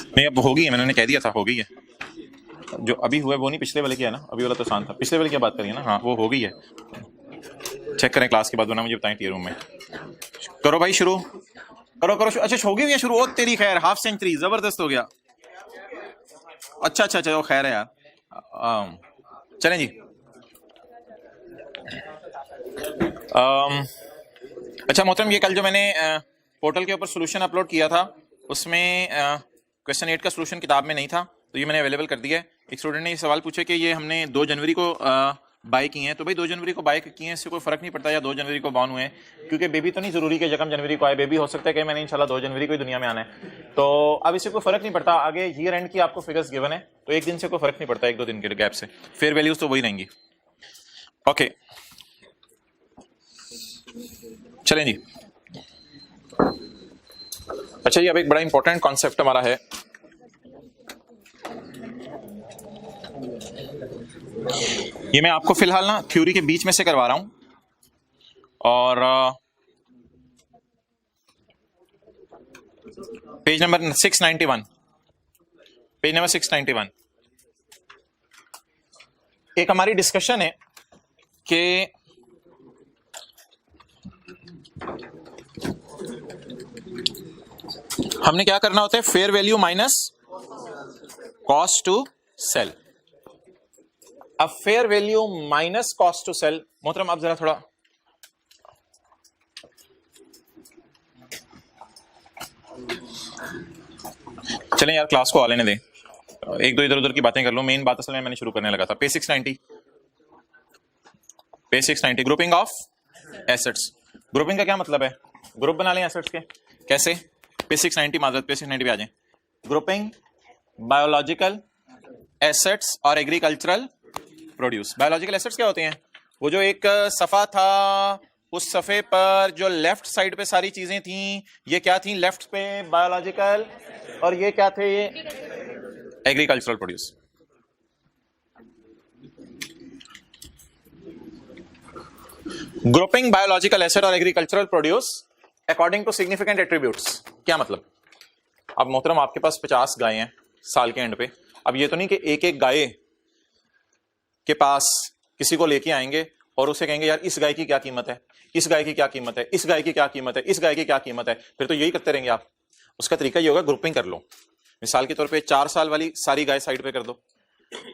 नहीं अब हो गई है, मैंने कह दिया था हो गई है। जो अभी हुआ है वो नहीं, पिछले वाले किया ना, अभी वाला तो आसान था, पिछले वाले की बात करिए ना। हाँ वो हो गई है, चेक करें क्लास के बाद, वरना मुझे बताएं टी रूम में। करो भाई शुरू, करो करो। अच्छा हो गई है शुरू, ओ तेरी खैर, हाफ सेंचुरी जबरदस्त हो गया। अच्छा अच्छा अच्छा, वो खैर है यार। चलें जी। अच्छा मोहतरम, ये कल जो मैंने पोर्टल के ऊपर सोल्यूशन अपलोड किया था, उसमें क्वेश्चन 8 का सोल्यूशन किताब में नहीं था, तो ये मैंने अवेलेबल कर दिया है। एक स्टूडेंट ने ये सवाल पूछा कि ये हमने 2 जनवरी को बाय किए हैं, तो भाई 2 जनवरी को बाय किए हैं, इससे कोई फर्क नहीं पड़ता या 2 जनवरी को बॉर्न हुए हैं, क्योंकि बेबी तो नहीं जरूरी कि यकम जनवरी को आए, बेबी हो सकता है कि मैंने इंशाल्लाह 2 जनवरी को ही दुनिया में आना है, तो अब इससे कोई फर्क नहीं पड़ता। आगे ईयर एंड की आपको फिगर्स गिवन है, तो एक दिन से कोई फर्क नहीं पड़ता, 1-2 दिन के गैप से फेयर वैल्यूज तो वही रहेंगी। ओके चलें जी। अच्छा जी, अब एक बड़ा इंपॉर्टेंट कॉन्सेप्ट हमारा है, ये मैं आपको फिलहाल ना थ्योरी के बीच में से करवा रहा हूं, और पेज नंबर 691, पेज नंबर 691 एक हमारी डिस्कशन है कि हमने क्या करना होता है, fair value minus cost to sell. अब fair value minus cost to sell, मोहतरम आप जरा थोड़ा चलें यार, क्लास को आ लेने दें, 1-2 इधर उधर की बातें कर लो, मेन बात असल में मैंने शुरू करने लगा था। Page 690 grouping of assets. Grouping का क्या मतलब है, ग्रुप बना लें एसेट्स के, कैसे? पेज 690 माजरत, पेज 690 पे आ जाएं। ग्रुपिंग बायोलॉजिकल एसेट्स और एग्रीकल्चरल प्रोड्यूस। बायोलॉजिकल एसेट्स क्या होते हैं? वो जो एक सफा था, उस सफे पर जो लेफ्ट साइड पे सारी चीजें थी, ये क्या थी? लेफ्ट पे बायोलॉजिकल, और ये क्या थे? Agricultural produce. Grouping biological asset और agricultural produce according to significant attributes. क्या मतलब? अब मोहतरम आपके पास 50 गाय हैं साल के एंड पे, अब ये तो नहीं कि एक एक गाय के पास किसी को लेके आएंगे और उसे कहेंगे यार इस गाय की क्या कीमत है, इस गाय की क्या कीमत है, इस गाय की क्या कीमत है, इस गाय की क्या कीमत है, फिर तो यही करते रहेंगे आप। उसका तरीका ये होगा, ग्रुपिंग कर लो। मिसाल के तौर पे 4 साल वाली सारी गाय साइड पे कर दो,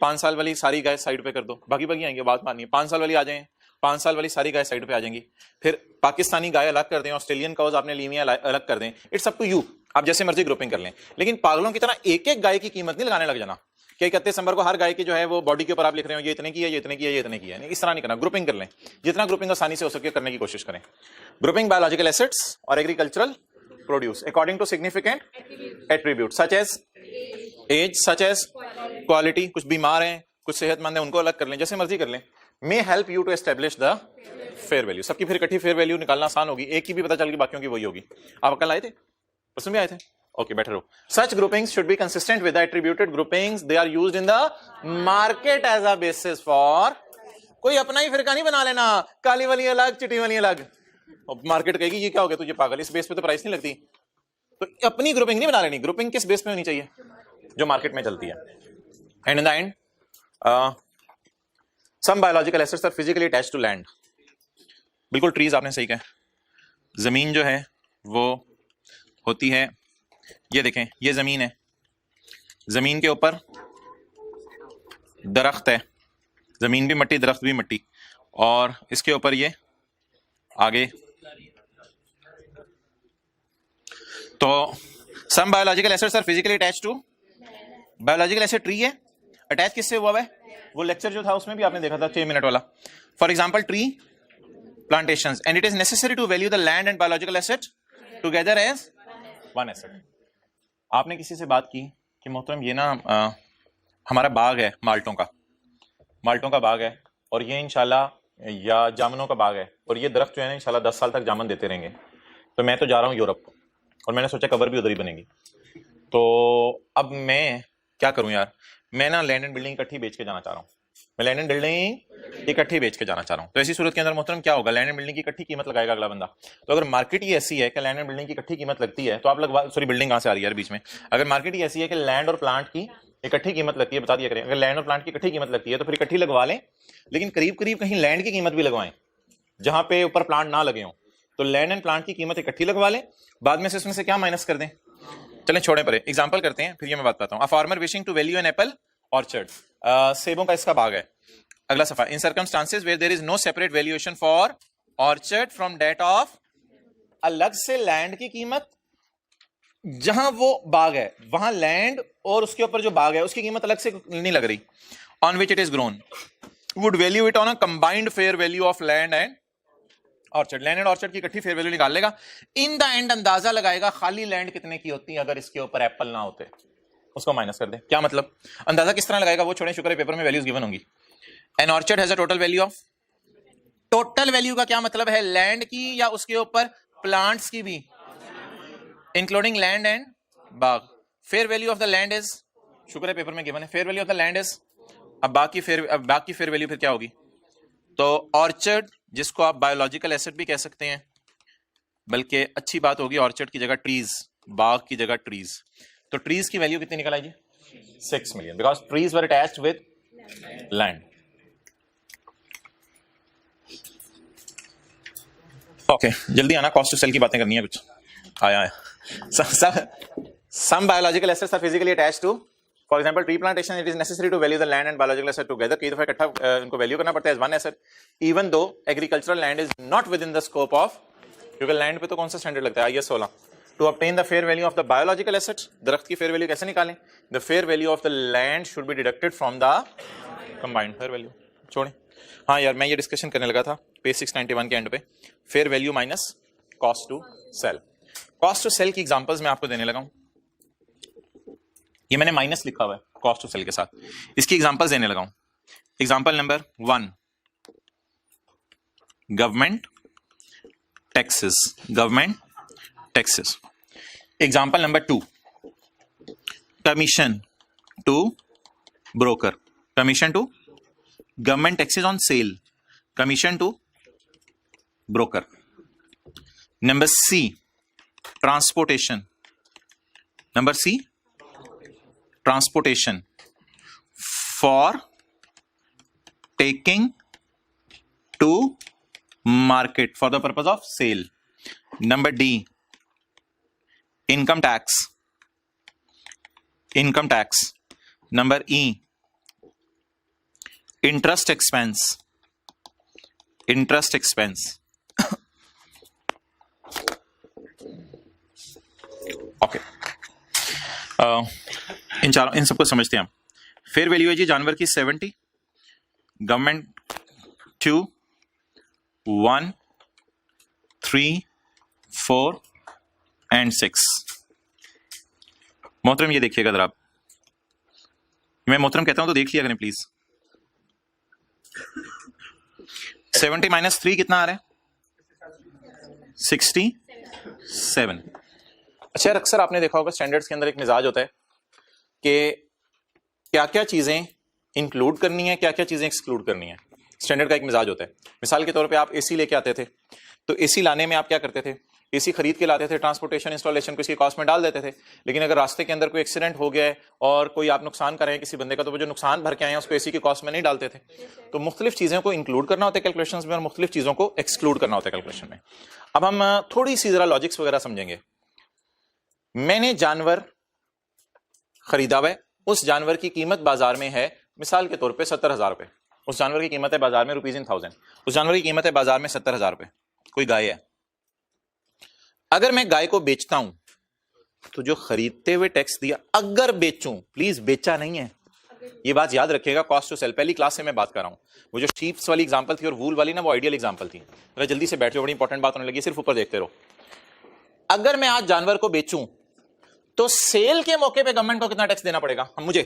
5 साल वाली सारी गाय साइड पे कर दो, बाकी बाकी आएंगे, बात मानिए। 5 साल वाली आ जाए, 5 साल वाली सारी गाय साइड पे आ जाएंगी। फिर पाकिस्तानी गाय अलग कर दें, ऑस्ट्रेलियन काउज आपने ली हुई अलग कर दें, इट्स अप टू यू, आप जैसे मर्जी ग्रुपिंग कर लें। लेकिन पागलों की तरह एक एक गाय की कीमत नहीं लगाने लग जाना कि 31 दिसंबर को हर गाय की जो है वो बॉडी के ऊपर आप लिख रहे हो ये इतने की है, ये इतने की है, ये इतने की है। नहीं, इस तरह नहीं करना, ग्रुपिंग कर लें। जितना ग्रुपिंग आसानी से हो सके करने की कोशिश करें। ग्रुपिंग बायोलॉजिकल एसेट्स और agricultural produce according to significant attribute such as age, such as quality. कुछ बीमार हैं, कुछ सेहतमंद है, उनको अलग कर लें, जैसे मर्जी कर लें। May help you to establish the fair value. सबकी फिर इकट्ठी फेयर वैल्यू निकालना आसान होगी, एक की भी पता चल गई, बाकियों की वही होगी। आप कल आए थे, उसमें भी आए थे, ओके बैठे रहो। Such groupings should be consistent with the attributed groupings, they are used in the market as a basis for. कोई अपना ही फिरका नहीं बना लेना, काली वाली अलग चिट्टी वाली अलग। मार्केट कहेगी ये क्या हो गया तुझे पागल, इस बेस पे तो प्राइस नहीं लगती, तो अपनी ग्रुपिंग नहीं बना लेनी। ग्रुपिंग किस बेस पे होनी चाहिए? जो मार्केट में चलती है। And in the end some biological assets are physically attached to land. बिल्कुल ट्रीज आपने सही कहा, जमीन जो है वो होती है, ये देखें ये जमीन है, जमीन के ऊपर दरख्त है, जमीन भी मिट्टी दरख्त भी मिट्टी, और इसके ऊपर ये आगे। तो some biological assets are physically attached to, biological asset tree है, अटैच किससे हुआ है? वो लेक्चर जो था उसमें भी आपने देखा था 6 मिनट वाला। For example tree plantations, and it is necessary to value the land and biological asset together as one asset. आपने किसी से बात की कि मोहतरम ये ना हमारा बाग है माल्टों का बाग है, और ये इंशाल्लाह या जामुनों का बाग है, और ये दरख्त जो है ना इंशाल्लाह 10 साल तक जामुन देते रहेंगे, तो मैं तो जा रहा हूँ यूरोप, और मैंने सोचा कबर भी उधर ही बनेगी, तो अब मैं क्या करूं यार, मैं ना लैंड एंड बिल्डिंग इकट्ठी बेच के जाना चाह रहा हूं। मैं लैंड एंड बिल्डिंग इकट्ठी बेच के जाना चाह रहा हूं। तो ऐसी सूरत के अंदर मोहतरम क्या होगा, लैंड एंड बिल्डिंग की इकट्ठी कीमत लगाएगा अगला बंदा। तो अगर मार्केट ही ऐसी है कि लैंड एंड बिल्डिंग की इकट्ठी कीमत लगती है, तो आप लगवा, सॉरी बिल्डिंग कहां से आ रही है यार बीच में, अगर मार्केट ही ऐसी है कि लैंड और प्लांट की इकट्ठी कीमत लगती है, बता दिया करें, अगर लैंड और प्लांट की इकट्ठी कीमत लगती है तो फिर इकट्ठी लगवा लें, लेकिन करीब करीब कहीं लैंड की कीमत भी लगवाएं जहां पे ऊपर प्लांट ना लगे हों। तो लैंड एंड प्लांट की कीमत इकट्ठी लगवा लें, बाद में से इसमें से क्या माइनस कर दें। चलें छोड़ें परे, एग्जांपल करते हैं फिर ये मैं बात करता हूं। A farmer wishing to value an apple orchard, सेबों का इसका बाग है। अगला सफा, in circumstances where there is no separate valuation for orchard from that of, अलग से लैंड की कीमत, जहां वो बाग है वहां लैंड और उसके ऊपर जो बाग है उसकी कीमत अलग से नहीं लग रही, on which it is grown, would value it on a combined fair value of land and orchard. Land and orchard की इकट्ठी फेयर वैल्यू निकाल लेगा, इन द एंड अंदाजा लगाएगा खाली लैंड कितने की होती है अगर इसके ऊपर एप्पल ना होते, उसको माइनस कर दे। क्या मतलब, अंदाजा किस तरह लगाएगा वो छोड़े, शुक्र है पेपर में वैल्यूज गिवन होंगी। An orchard has a total value of, total value का क्या मतलब है, लैंड की या उसके ऊपर प्लांट्स की भी, including land and Bagh. Fair value of the land is, शुक्र है पेपर में गिवन है, fair value of the land is, अब बाग की फेयर वैल्यू फिर क्या होगी। तो ऑर्चर्ड जिसको आप बायोलॉजिकल एसेट भी कह सकते हैं, बल्कि अच्छी बात होगी ऑर्चर्ड की जगह ट्रीज, बाग की जगह ट्रीज। तो ट्रीज की वैल्यू कितनी निकल आएगी, 6 million, because trees were attached with land. Okay जल्दी आना, कॉस्ट टू सेल की बातें करनी है कुछ। आया some biological assets are physically attached to, for example tree plantation, it is necessary to value the land and biological asset together, कई दफा इकट्ठा इनको वैल्यू करना पड़ता है as one asset, even though agricultural land is not within the scope of, क्योंकि land पे तो कौन सा स्टैंडर्ड लगता है, IS 16। to obtain the fair value of the biological asset, दरख्त की फेयर वैल्यू कैसे निकालें, the fair value of the land should be deducted from the combined fair value। छोड़ें, हाँ यार मैं ये डिस्कशन करने लगा था पेज 691 के एंड पे, fair value minus cost to sell. Cost to sell की एग्जांपल्स मैं आपको देने लगा हूं, ये मैंने माइनस लिखा हुआ है कॉस्ट टू सेल के साथ, इसकी एग्जांपल्स देने लगा हूं। Example number 1, government taxes, government taxes. Example number 2, commission to broker, commission to government taxes on sale, commission to broker. Number C, transportation, number C, transportation for taking to market for the purpose of sale. Number D, income tax, income tax. Number E, interest expense, interest expense. Okay इन सबको समझते हैं हम। Fair value है जी जानवर की 70, government 2, 1, 3, 4 and 6। मोहतरम ये देखिएगा जरा, मैं मोहतरम कहता हूं तो देख लिया करें प्लीज। 70 माइनस 3 कितना आ रहा है, 67। अच्छा यार अक्सर आपने देखा होगा स्टैंडर्ड्स के अंदर एक मिजाज होता है कि क्या क्या चीजें इंक्लूड करनी है, क्या क्या चीजें एक्सक्लूड करनी है। स्टैंडर्ड का एक मिजाज होता है। मिसाल के तौर पे आप एसी लेके आते थे, तो एसी लाने में आप क्या करते थे, एसी खरीद के लाते थे, ट्रांसपोर्टेशन इंस्टॉलेशन को इसकी कॉस्ट में डाल देते थे। लेकिन अगर रास्ते के अंदर कोई एक्सीडेंट हो गया है और कोई आप नुकसान कर रहे हैं किसी बंदे का, तो वो जो नुकसान भर के आए हैं उसको एसी की कॉस्ट में नहीं डालते थे। तो मुख्तलिफ चीजों को इंक्लूड करना होता है कैलकुलेशंस में और मुख्तलिफ चीजों को एक्सक्लूड करना होता है कैलकुलेशन में। अब हम थोड़ी सी जरा लॉजिक्स वगैरह समझेंगे। मैंने जानवर खरीदा हुआ है, उस जानवर की कीमत बाजार में है मिसाल के तौर पे 70,000 रुपए। उस जानवर की कीमत है बाजार में ₹1000। उस जानवर की कीमत है बाजार में 70,000 रुपए। कोई गाय है, अगर मैं गाय को बेचता हूं तो जो खरीदते हुए टैक्स दिया, अगर बेचूं, प्लीज बेचा नहीं है, ये बात याद रखिएगा। कॉस्ट टू सेल पहली क्लास से मैं बात कर रहा हूं। वो जो शीप्स वाली एग्जांपल थी और वूल वाली ना, वो आइडियल एग्जांपल थी। तो जल्दी से बैठ जाओ, बड़ी इंपॉर्टेंट बात होने लगी, सिर्फ ऊपर देखते रहो। अगर मैं आज जानवर को बेचूं तो सेल के मौके पे गवर्नमेंट को कितना टैक्स देना पड़ेगा हम मुझे,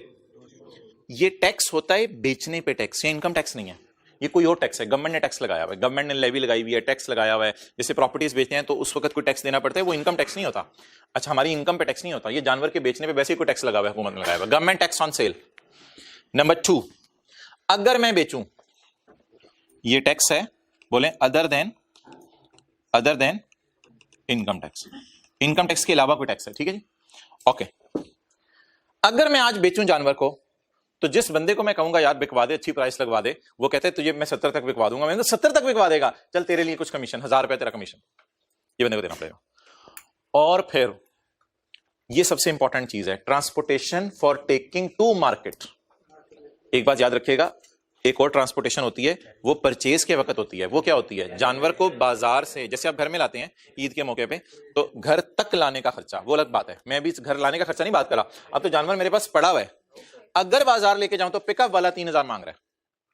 ये टैक्स होता है बेचने पे टैक्स, ये इनकम टैक्स नहीं है, ये कोई और टैक्स है। गवर्नमेंट ने टैक्स लगाया हुआ है, गवर्नमेंट ने लेवी लगाई हुई है, टैक्स लगाया हुआ है। जैसे प्रॉपर्टीज बेचते हैं तो उस वक्त कोई टैक्स देना पड़ता है, वो इनकम टैक्स नहीं होता। अच्छा हमारी इनकम पे टैक्स नहीं होता, ये जानवर के बेचने पे वैसे ही कोई टैक्स लगा हुआ है, हुकूमत ने लगाया हुआ, government tax on sale. Number 2, अगर मैं बेचूं, ये टैक्स है, बोले other than income tax, income tax के अलावा कोई टैक्स है, ठीक है जी, ओके। अगर मैं आज बेचूं जानवर को, तो जिस बंदे को मैं कहूंगा यार बिकवा दे, अच्छी प्राइस लगवा दे, वो कहते हैं तुझे मैं 70 तक बिकवा दूंगा, मैं 70 तक बिकवा देगा, चल तेरे लिए कुछ कमीशन, 1000 रुपया तेरा कमीशन, ये बंदे को देना पड़ेगा। और फिर ये सबसे इंपॉर्टेंट चीज है, transportation for taking to market. एक बात याद रखिएगा, एक और ट्रांसपोर्टेशन होती है, वो परचेज के वक्त होती है। वो क्या होती है? जानवर को बाजार से, जैसे आप घर में लाते हैं ईद के मौके पे, तो घर तक लाने का खर्चा वो अलग बात है, मैं भी घर लाने का खर्चा नहीं बात कर रहा। अब तो जानवर मेरे पास पड़ा हुआ है, अगर बाजार लेके जाऊं तो पिकअप वाला 3000 मांग रहा है,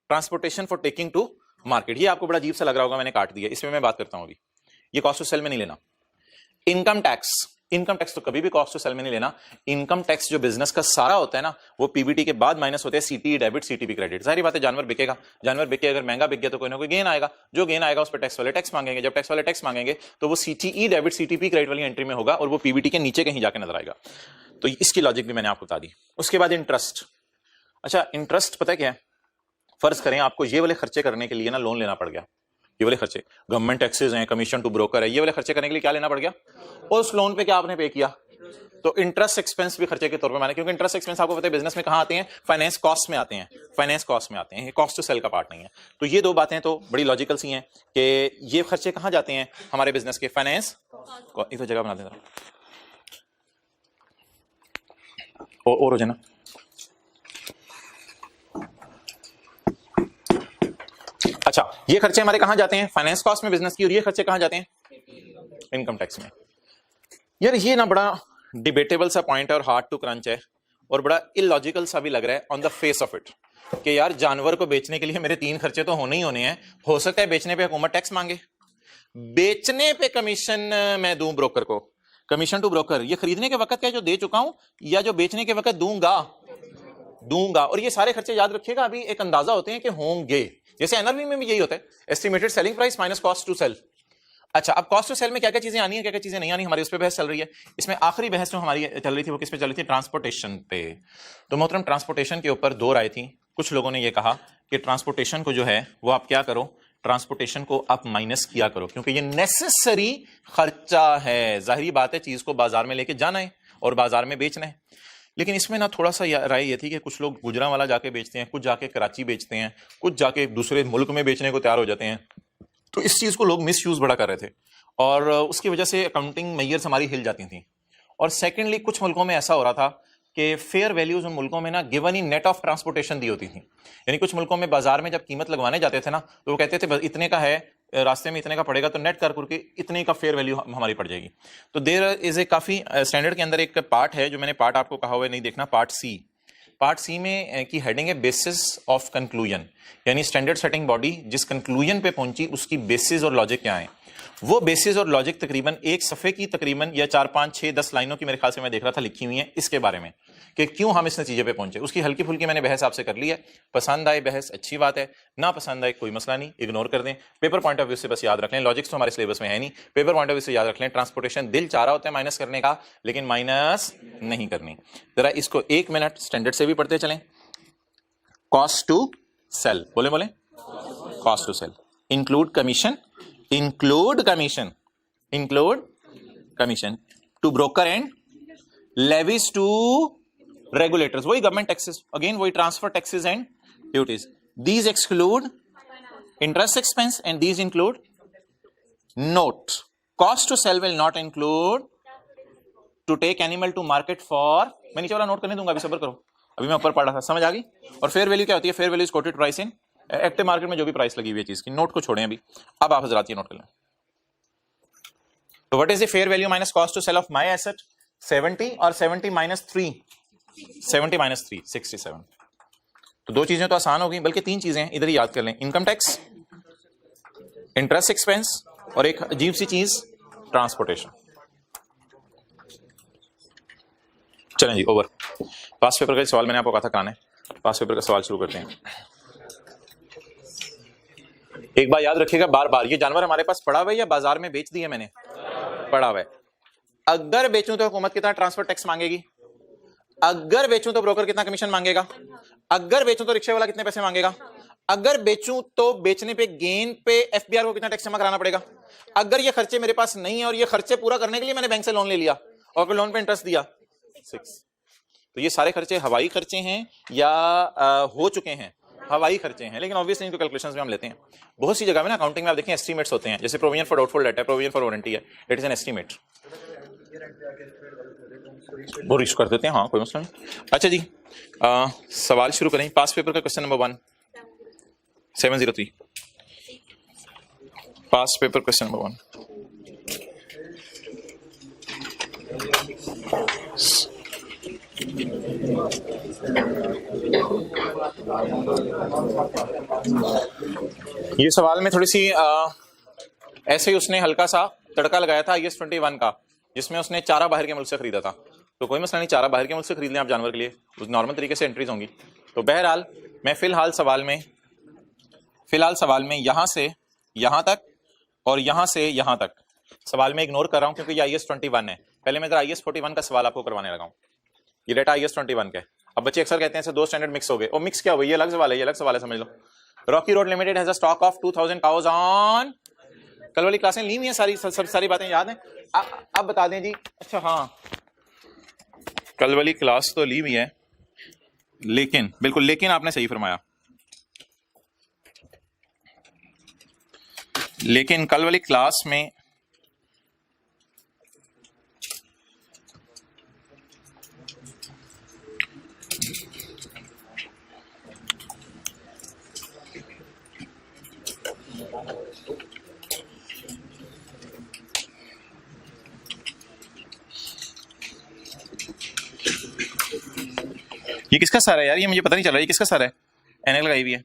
transportation for taking to market. ये आपको बड़ा अजीब सा लग रहा होगा, मैंने काट दिया, इसमें मैं बात करता हूं अभी, ये कॉस्ट टू सेल में नहीं लेना। इनकम टैक्स, इनकम टैक्स तो कभी भी कॉस्ट टू सेल में नहीं लेना। इनकम टैक्स जो बिजनेस का सारा होता है ना, वो पीबीटी के बाद माइनस होते हैं सीटीई डेबिट, सीटीपी क्रेडिट। सारी बात है, जानवर बिकेगा, जानवर बिके, अगर महंगा बिक गया तो कोई ना कोई गेन आएगा, जो गेन आएगा उस पर टैक्स वाले टैक्स मांगेंगे, जब टैक्स वाले टैक्स मांगेंगे तो वो सीटीई डेबिट, सीटीपी क्रेडिट वाली एंट्री में होगा और वो पीबीटी के नीचे कहीं जाके नजर आएगा। तो इसकी लॉजिक भी मैंने आपको बता दी। उसके बाद इंटरेस्ट। अच्छा, इंटरेस्ट पता है क्या है? फर्ज करें आपको ये वाले खर्चे करने के लिए ना लोन लेना पड़ गया, ये वाले खर्चे, गवर्नमेंट टैक्सेस हैं, कमीशन टू ब्रोकर है, ये वाले खर्चे करने के लिए क्या लेना पड़ गया, और उस लोन पे क्या आपने पे किया, तो इंटरेस्ट एक्सपेंस भी खर्चे के तौर पे माने, क्योंकि इंटरेस्ट एक्सपेंस आपको पता है बिजनेस में कहां आते हैं, फाइनेंस कॉस्ट में आते हैं, फाइनेंस कॉस्ट में आते हैं, कॉस्ट टू सेल का पार्ट नहीं है। तो ये दो बातें तो बड़ी लॉजिकल सी हैं कि ये खर्चे कहां जाते हैं हमारे बिजनेस के, फाइनेंस, एक तो जगह बना देना और हो जाए ना। अच्छा, ये खर्चे हमारे कहां जाते हैं, फाइनेंस कॉस्ट में बिजनेस की, और ये खर्चे कहां जाते हैं, इनकम टैक्स में। यार ये ना बड़ा डिबेटेबल सा पॉइंट है और हार्ड टू क्रंच है और बड़ा इलॉजिकल सा भी लग रहा है on the face of it, कि यार जानवर को बेचने के लिए मेरे 3 खर्चे तो होने ही होने हैं। हो सकता है बेचने पे हुकूमत टैक्स मांगे, बेचने पे कमीशन मैं दूं ब्रोकर को, कमीशन टू ब्रोकर, ये खरीदने के वक्त क्या जो दे चुका हूं या जो बेचने के वक्त दूंगा। और ये सारे खर्चे याद रखिएगा अभी एक अंदाजा होते हैं कि होंगे, जैसे एनआरवी में भी यही होता है, estimated selling price minus cost to sell. अच्छा, अब कॉस्ट टू सेल में क्या क्या चीजें आनी है, क्या क्या चीजें नहीं आनी, हमारी उस पर बहस चल रही है। इसमें आखिरी बहस जो हमारी चल रही थी वो किस पे चल रही थी, ट्रांसपोर्टेशन पे। तो मोहतरम, ट्रांसपोर्टेशन के ऊपर 2 राय थी। कुछ लोगों ने ये कहा कि ट्रांसपोर्टेशन को जो है वो आप क्या करो, ट्रांसपोर्टेशन को आप माइनस किया करो, क्योंकि ये नेसेसरी खर्चा है। जाहिर बात है, चीज को बाजार में लेके जाना है और बाजार में बेचना है। लेकिन इसमें ना थोड़ा सा राय ये थी कि कुछ लोग गुजरांवाला जाके बेचते हैं, कुछ जाके कराची बेचते हैं, कुछ जाके दूसरे मुल्क में बेचने को तैयार हो जाते हैं। तो इस चीज को लोग मिस यूज बड़ा कर रहे थे और उसकी वजह से अकाउंटिंग मेयर्स हमारी हिल जाती थी। और सेकेंडली, कुछ मुल्कों में ऐसा हो रहा था कि फेयर वैल्यूज उन मुल्कों में ना given in net of transportation दी होती थी। यानी कुछ मुल्कों में बाजार में जब कीमत लगवाने जाते थे ना, तो वो कहते थे इतने का है, रास्ते में इतने का पड़ेगा, तो नेट कर करके इतने का फेयर वैल्यू हमारी पड़ जाएगी। तो देयर इज ए काफी स्टैंडर्ड के अंदर एक पार्ट है जो मैंने पार्ट आपको कहा हुआ है, नहीं देखना, पार्ट सी। पार्ट सी में की हेडिंग है बेसिस ऑफ कंक्लूजन, यानी स्टैंडर्ड सेटिंग बॉडी जिस कंक्लूजन पे पहुंची उसकी बेसिस और लॉजिक क्या है। वो बेसिस और लॉजिक तकरीबन एक सफे की तकरीबन या 4, 5, 6, 10 लाइनों की मेरे ख्याल से मैं देख रहा था लिखी हुई है इसके बारे में कि क्यों हम इस नतीजे पे पहुंचे। उसकी हल्की फुल्की मैंने बहस आपसे कर ली है। पसंद आए बहस अच्छी बात है, ना पसंद आए कोई मसला नहीं, इग्नोर कर दें। पेपर पॉइंट ऑफ व्यू से बस याद रख लें, लॉजिक्स तो हमारे सिलेबस में है नहीं, पेपर पॉइंट ऑफ व्यू से याद रख लें, ट्रांसपोर्टेशन दिल चाह रहा होता है माइनस करने का, लेकिन माइनस नहीं करनी। जरा इसको 1 मिनट स्टैंडर्ड से भी पढ़ते चलें। कॉस्ट टू सेल, बोले cost to sell, include commission, to broker and levies to regulators, वही गवर्नमेंट टैक्सेस, अगेन वही transfer taxes and duties. These exclude interest expense and these include note. Cost to sell will not include to take animal to market for, मैं नीचे वाला note करने दूंगा, अभी सब्र करो, अभी मैं ऊपर पढ़ रहा था, समझ आ गई। और फेयर वैल्यू क्या होती है, fair value is coated price in active market में जो भी प्राइस लगी हुई है चीज की। नोट को छोड़ें अभी, अब आप हजरात ये नोट कर लें। तो what is the fair value minus cost to sell of my asset, 70 और 70 माइनस 3, 70 माइनस 3, 67। तो 2 चीजें तो आसान हो गई, बल्कि 3 चीजें इधर ही याद कर लें, इनकम टैक्स, इंटरेस्ट एक्सपेंस और एक अजीब सी चीज ट्रांसपोर्टेशन। चलें जी, ओवर। पास पेपर का सवाल मैंने आपको कहा था कराने, पास पेपर का सवाल शुरू करते हैं। एक बार याद रखिएगा बार बार, ये जानवर हमारे पास पड़ा हुआ है या बाजार में बेच दिया मैंने, पड़ा हुआ है। अगर बेचूं तो हुकूमत कितना ट्रांसफर टैक्स मांगेगी, अगर बेचूं तो ब्रोकर कितना कमीशन मांगेगा, अगर बेचूं तो रिक्शे वाला कितने पैसे मांगेगा, अगर बेचूं तो बेचने पे गेन पे एफबीआर को कितना टैक्स जमा कराना पड़ेगा, अगर ये खर्चे मेरे पास नहीं है और ये खर्चे पूरा करने के लिए मैंने बैंक से लोन ले लिया और फिर लोन पे इंटरेस्ट दिया 6, तो ये सारे खर्चे हवाई खर्चे हैं या हो चुके हैं, हवाई खर्चे हैं, लेकिन ऑब्वियसली इनको कैलकुलेशंस में हम लेते हैं। बहुत सी जगह में ना अकाउंटिंग में आप देखें एस्टीमेट्स होते हैं, जैसे प्रोविजन फॉर डाउटफुल डेट है, प्रोविजन फॉर वारंटी है, इट इज एन एस्टीमेट, वो रिस्क कर देते हैं, हाँ कोई मसला नहीं। अच्छा जी, सवाल शुरू करें। पास पेपर का क्वेश्चन नंबर 1 703, पास पेपर क्वेश्चन नंबर 1। ये सवाल में थोड़ी सी ऐसे ही उसने हल्का सा तड़का लगाया था IS 21 का, जिसमें उसने चारा बाहर के मुल्क से खरीदा था, तो कोई मसला नहीं, चारा बाहर के मुल्क से खरीद लें आप जानवर के लिए, उस नॉर्मल तरीके से एंट्रीज होंगी। तो बहरहाल मैं फिलहाल सवाल में यहां से यहां तक और यहां से यहां तक सवाल में इग्नोर कर रहा हूं, क्योंकि ये IS 21 है। पहले मैं जरा IS 41 का सवाल आपको करवाने लगा हूं। ये डेटा IS 21 का है। अब बच्चे अक्सर कहते हैं दो स्टैंडर्ड मिक्स हो गए, और मिक्स क्या हुआ, ये अलग सवाल है, ये अलग सवाल है, समझ लो। Rocky road limited has a stock of 2000 cows on, कल वाली क्लासें ली हुई हैं, सारी बातें याद हैं। अब बता दें जी। अच्छा हाँ, कल वाली क्लास तो ली हुई है, लेकिन बिल्कुल, लेकिन आपने सही फरमाया, लेकिन कल वाली क्लास में ये किसका सर है यार, ये मुझे पता नहीं चल रहा है, ये किसका सर है? एनएल लगाई हुई है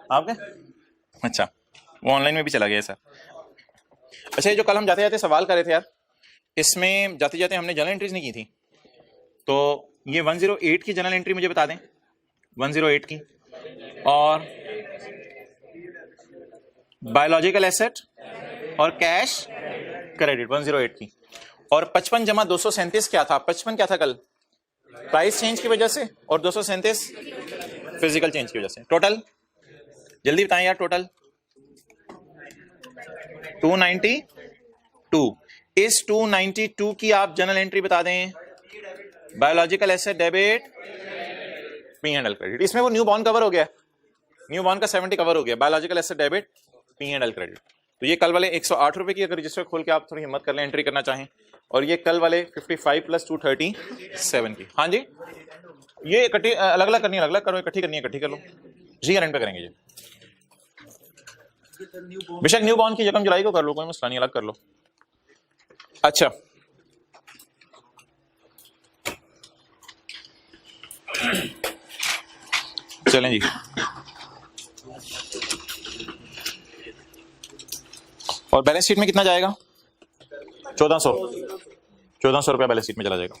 आपके? अच्छा, वो ऑनलाइन में भी चला गया सर। अच्छा, ये जो कल हम जाते जाते सवाल कर रहे थे यार, इसमें जाते जाते हमने जर्नल एंट्रीज नहीं की थी, तो ये 108 की जर्नल एंट्री मुझे बता दें, 108 की, और बायोलॉजिकल एसेट और कैश क्रेडिट 108 की, और 55 जमा 237 क्या था? 55 क्या था कल? प्राइस चेंज की वजह से, और 237 फिजिकल चेंज की वजह से। टोटल जल्दी बताएं यार, टोटल 292। इस 292 की आप जनरल एंट्री बता दें। Biological asset debit P and L credit, इसमें वो न्यू बॉर्न कवर हो गया, न्यू बॉर्न का 70 कवर हो गया, biological asset debit P and L credit. तो ये कल वाले 108 रुपए की, अगर रजिस्टर खोल के आप थोड़ी हिम्मत कर लें एंट्री करना चाहें, और ये कल वाले 55 प्लस 237 की। हाँ जी, ये इकट्ठी अलग अलग करनी है, अलग अलग करो, इकट्ठी करनी है इकट्ठी कर लो जी, एंड पे करेंगे जी। बेशक न्यू बॉर्न की रकम जुलाई को कर लो, कोई मसला नहीं, अलग कर लो। अच्छा, चलें जी, और बैलेंस शीट में कितना जाएगा? 1400 रुपया बैलेंस शीट में चला जाएगा।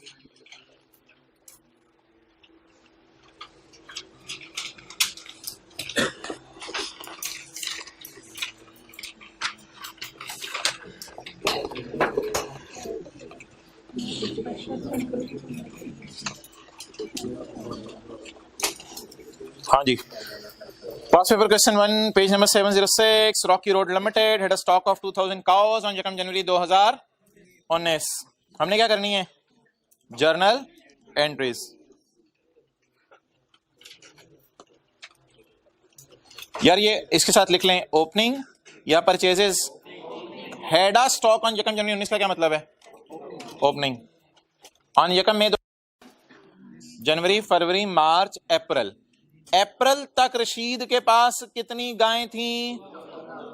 हाँ जी, past paper question 1 page number 706। Rocky road limited had a stock of 2000 cows on 1 January 2019। हमने क्या करनी है? Journal entries. यार ये इसके साथ लिख लें, ओपनिंग या purchases. Had a stock on 1 January 19 का क्या मतलब है? ओपनिंग। ऑन 1 मई, जनवरी, फरवरी, मार्च, अप्रैल तक रशीद के पास कितनी गायें थी?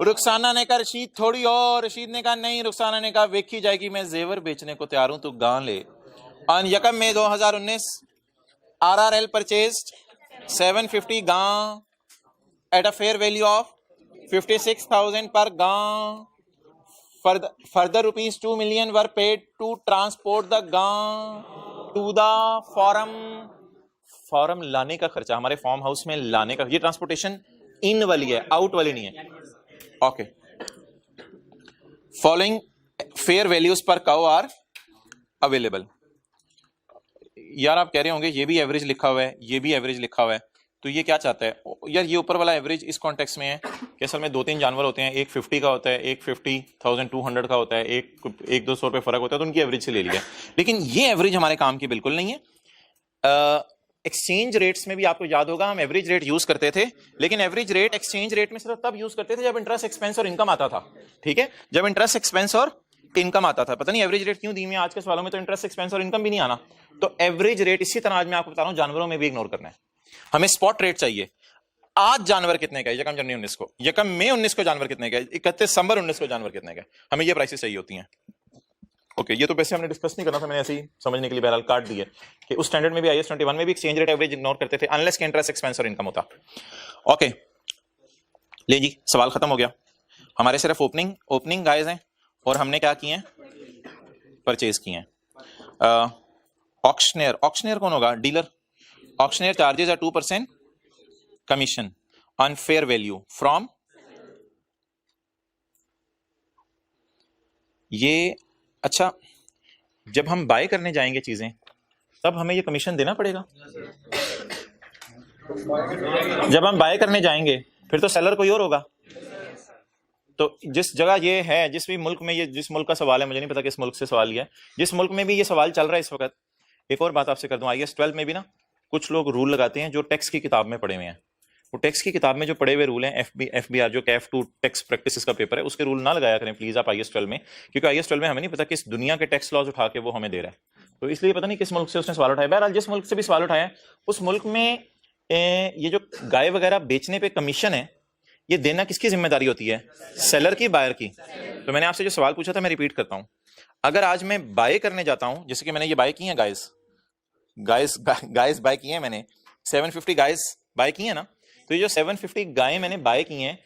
रुखसाना ने कहा रशीद थोड़ी और, रशीद ने कहा नहीं, रुखसाना ने कहा वेखी जाएगी, मैं जेवर बेचने को तैयार हूं, तू गां ले। ऑन 1 मई 2019 RRL परचेज्ड 750 गां at a fair value of 56,000 पर गां। Further rupees 2 million were paid to transport the गां टू द फॉर्म लाने का खर्चा, हमारे फार्म हाउस में लाने का, ये ट्रांसपोर्टेशन इन वाली है, आउट वाली नहीं है। ओके, फॉलोइंग फेयर वैल्यूज पर काउ आर अवेलेबल। यार आप कह रहे होंगे ये भी एवरेज लिखा हुआ है, ये भी एवरेज लिखा हुआ है, तो ये क्या चाहता है यार, ये ऊपर वाला एवरेज इस कॉन्टेक्स्ट में है कि असल में 2-3 जानवर होते हैं, एक 50 का होता है, एक 50,200 का होता है, एक 200 रुपये फर्क होता है, तो उनकी एवरेज से ले लिया। लेकिन ये एवरेज हमारे काम की बिल्कुल नहीं है। एक्सचेंज रेट्स में भी आपको याद होगा हम एवरेज रेट यूज करते थे, लेकिन एवरेज रेट एक्सचेंज रेट में सिर्फ तब यूज करते थे जब इंटरेस्ट एक्सपेंस और इनकम आता था। ठीक है, जब इंटरेस्ट एक्सपेंस और इनकम आता था। पता नहीं एवरेज रेट क्यों दी है आज के सवालों में, तो इंटरेस्ट एक्सपेंस और इनकम भी नहीं आना। तो एवरेज रेट इसी तरह आज मैं आपको बता रहा हूं जानवरों में भी इग्नोर करना है। हमें स्पॉट रेट चाहिए। आज जानवर कितने का है, यकम जनवरी 19 को, यकम मई 19 को जानवर कितने का है, 31 दिसंबर 19 को जानवर कितने का है, हमें ये प्राइसेस चाहिए होती हैं। ओके, ये तो वैसे हमने डिस्कस नहीं करना था, मैंने ऐसे ही समझने के लिए बहरहाल काट दिया कि उस स्टैंडर्ड में भी IAS 21 में भी एक्सचेंज रेट एवरेज इग्नोर करते थे अनलेस के इंटरेस्ट एक्सपेंस और इनकम होता। ओके ले जी, सवाल खत्म हो गया। हमारे सिर्फ ओपनिंग गाइस हैं और हमने क्या किए हैं, परचेज किए हैं। ऑक्शनियर कौन होगा, dealer. Auctioneer charges are 2% commission on fair value from, ये अच्छा जब हम बाय करने जाएंगे चीजें तब हमें ये कमीशन देना पड़ेगा। जब हम बाय करने जाएंगे फिर तो सेलर कोई और होगा। तो जिस जगह ये है, जिस भी मुल्क में, ये जिस मुल्क का सवाल है, मुझे नहीं पता किस मुल्क से सवाल है, जिस मुल्क में भी ये सवाल चल रहा है इस वक्त। एक और बात आपसे कर दूं, IAS 12 में भी ना कुछ लोग रूल लगाते हैं जो टैक्स की किताब में पढ़े हुए हैं। वो टैक्स की किताब में जो पढ़े हुए रूल हैं, FBR जो CAF 2 टैक्स प्रैक्टिसेस का पेपर है, उसके रूल ना लगाया करें प्लीज आप IAS 12 में, क्योंकि IAS 12 में हमें नहीं पता किस दुनिया के टैक्स लॉज उठा के वो हमें दे रहा है। तो इसलिए पता नहीं किस मुल्क से उसने सवाल उठाया। बहरहाल जिस मुल्क से भी सवाल उठाया उस मुल्क में ये जो गाय वगैरह बेचने पे कमीशन है, ये देना किसकी जिम्मेदारी होती है, सेलर की, बायर की। तो मैंने आपसे जो सवाल पूछा था मैं रिपीट करता हूं, अगर आज मैं बाय करने जाता हूं, जैसे कि मैंने ये बाय की है गाइस बाय की है मैंने 750 गाइस बाय की है ना, तो ये जो 750 गायें मैंने बाय की हैं,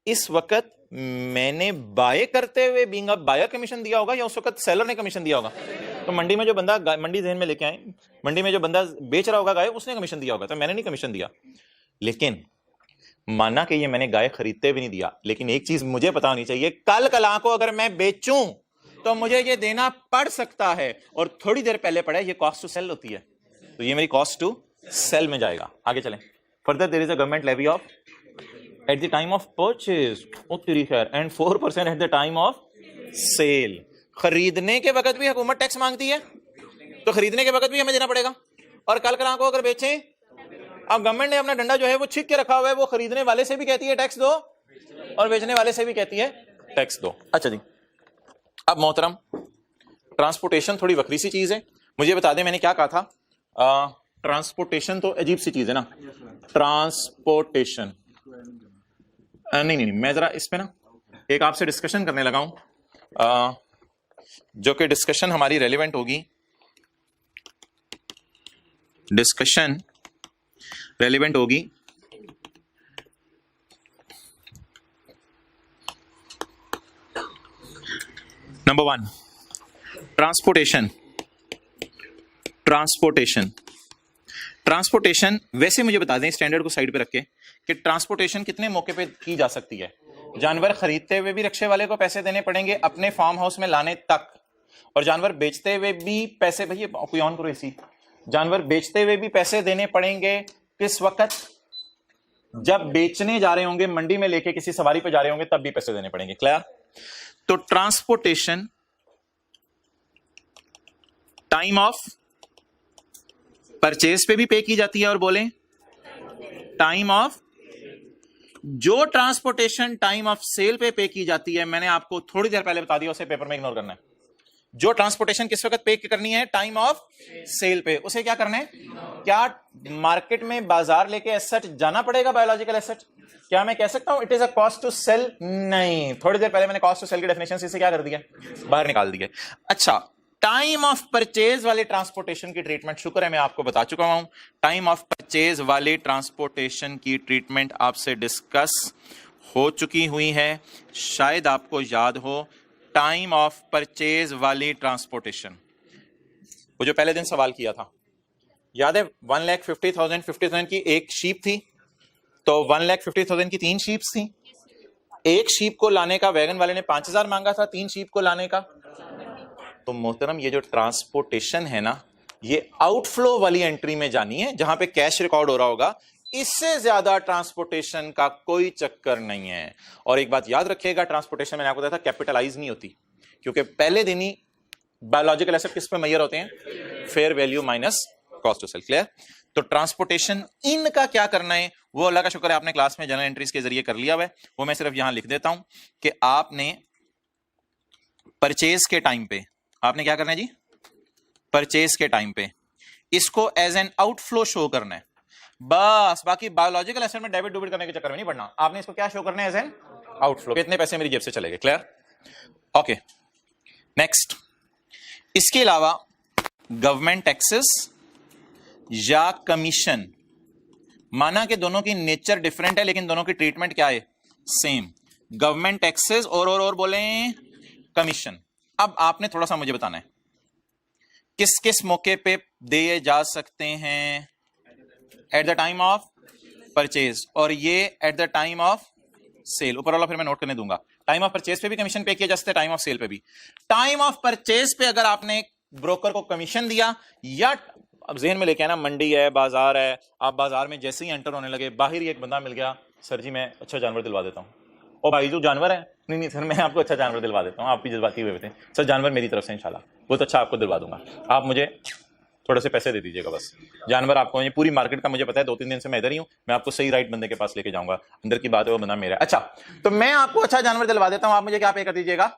इस वक्त मैंने बाय करते हुए बीइंग अ बायर कमीशन दिया होगा या उस वक्त सेलर ने कमीशन दिया होगा। तो मंडी में जो बंदा, मंडी ज़हन में लेके आए, मंडी में जो बंदा बेच रहा होगा गाय, उसने कमीशन दिया होगा, तो मैंने नहीं कमीशन दिया। लेकिन माना कि ये मैंने गाय खरीदते भी नहीं दिया, लेकिन एक चीज मुझे पता होनी चाहिए, कल कला को अगर मैं बेचूं तो मुझे ये देना पड़ सकता है, और थोड़ी देर पहले पड़ा है, ये कॉस्ट टू सेल होती है, तो ये मेरी कॉस्ट टू सेल में जाएगा। आगे चलें। Further there is a government levy of at the time of purchase and 4% at the time of sale. खरीदने के वक्त भी हुकूमत टैक्स मांगती है, तो खरीदने के वक्त भी हमें देना पड़ेगा, और कल कला को अगर बेचें, अब गवर्नमेंट ने अपना डंडा जो है वो छिक के रखा हुआ है, वो खरीदने वाले से भी कहती है टैक्स दो और बेचने वाले से भी कहती है टैक्स दो। अच्छा जी, अब मोहतरम ट्रांसपोर्टेशन थोड़ी वक्री सी चीज है, मुझे बता दें मैंने क्या कहा था। ट्रांसपोर्टेशन तो अजीब सी चीज है ना, ट्रांसपोर्टेशन नहीं, मैं जरा इस पे ना एक आपसे डिस्कशन करने लगा हूं, जो कि डिस्कशन हमारी रेलिवेंट होगी, डिस्कशन रेलिवेंट होगी नंबर 1, ट्रांसपोर्टेशन वैसे मुझे बता दें स्टैंडर्ड को साइड पे रख के कि ट्रांसपोर्टेशन कितने मौके पे की जा सकती है। जानवर खरीदते हुए भी रिक्शे वाले को पैसे देने पड़ेंगे अपने फार्म हाउस में लाने तक, और जानवर बेचते हुए भी पैसे, भैया कोई ऑन करो इसी, जानवर बेचते हुए भी पैसे देने पड़ेंगे किस वक्त, जब बेचने जा रहे होंगे, मंडी में लेके किसी सवारी पे जा रहे होंगे, तब भी पैसे देने पड़ेंगे। क्लियर? तो ट्रांसपोर्टेशन टाइम ऑफ परचेज पे भी पे की जाती है, और बोलें टाइम ऑफ, जो ट्रांसपोर्टेशन टाइम ऑफ सेल पे की जाती है, मैंने आपको थोड़ी देर पहले बता दिया, उसे पेपर में इग्नोर करना है। जो ट्रांसपोर्टेशन किस वक्त पे करनी है, टाइम ऑफ सेल पे, उसे क्या करना है, क्या मार्केट में बाजार लेके एसेट जाना पड़ेगा, बायोलॉजिकल एसेट, क्या मैं कह सकता हूं it is a cost to sell? नहीं, थोड़ी देर पहले मैंने कॉस्ट टू सेल की डेफिनेशन से क्या कर दिया, बाहर निकाल दिया। अच्छा, टाइम ऑफ परचेज वाले ट्रांसपोर्टेशन की ट्रीटमेंट, शुक्र है मैं आपको बता चुका हूं, टाइम ऑफ परचेज वाले ट्रांसपोर्टेशन की ट्रीटमेंट आपसे डिस्कस हो चुकी हुई है, शायद आपको याद हो। टाइम ऑफ परचेज वाली ट्रांसपोर्टेशन, वो जो पहले दिन सवाल किया था, याद है 1,50,000 की एक शीप थी, तो 1,50,000 की 3 शीप्स थी, एक शीप को लाने का वैगन वाले ने 5,000 मांगा था, 3 शीप को लाने का। तो मोहतरम ये जो ट्रांसपोर्टेशन है ना, ये आउटफ्लो वाली एंट्री में जानी है, जहां पे कैश रिकॉर्ड हो रहा होगा इससे ज्यादा ट्रांसपोर्टेशन का कोई चक्कर नहीं है। और एक बात याद रखिएगा, ट्रांसपोर्टेशन मैंने आपको बताया था कैपिटलाइज नहीं होती, क्योंकि पहले दिन ही बायोलॉजिकल एसेट किस पे मेजर होते हैं, fair value minus cost to sell. Clear? तो ट्रांसपोर्टेशन इनका क्या करना है वो अल्लाह का शुक्र है आपने क्लास में जनरल एंट्रीज के जरिए कर लिया हुआ है, वो मैं सिर्फ यहां लिख देता हूं कि आपने परचेज के टाइम पे आपने क्या करना है जी, परचेज के टाइम पे इसको एज एन आउटफ्लो शो करना है बस। बाकी बायोलॉजिकल एसेट में डेबिट डुबिट करने के चक्कर में नहीं पड़ना, आपने इसको क्या शो करना है, एज एन आउटफ्लो। कितने पैसे मेरी जेब से चले गए। क्लियर? Okay, next. इसके अलावा गवर्नमेंट टैक्सेस या कमीशन, माना कि दोनों की नेचर डिफरेंट है लेकिन दोनों की ट्रीटमेंट क्या है, सेम। गवर्नमेंट टैक्सेस और बोले कमीशन। अब आपने थोड़ा सा मुझे बताना है किस किस मौके पे दिए जा सकते हैं, at the time of purchase और ये at the time of sale. ऊपर वाला फिर मैं नोट करने दूंगा। टाइम ऑफ परचेज पे भी कमीशन पे किया जा सकता है, टाइम ऑफ सेल पे भी। टाइम ऑफ परचेज पे अगर आपने ब्रोकर को कमीशन दिया, या अब जेहन में लेके आना मंडी है, बाजार है, आप बाजार में जैसे ही एंटर होने लगे बाहर ही एक बंदा मिल गया, सर जी मैं अच्छा जानवर दिलवा देता हूँ। ओ भाई जो जानवर है, नहीं सर मैं आपको अच्छा जानवर दिलवा देता हूँ, आप भी जज्बाती हुए थे, सर जानवर मेरी तरफ से इंशाल्लाह बहुत अच्छा आपको दिलवा दूंगा, आप मुझे थोड़े से पैसे दे दीजिएगा बस। जानवर आपको, ये पूरी मार्केट का मुझे पता है, 2-3 दिन से मैं इधर ही हूँ, मैं आपको सही राइट बंदे के पास लेके जाऊंगा, अंदर की बात है वो बंदा मेरा। अच्छा तो मैं आपको अच्छा जानवर दिलवा देता हूँ, आप मुझे क्या पे कर दीजिएगा।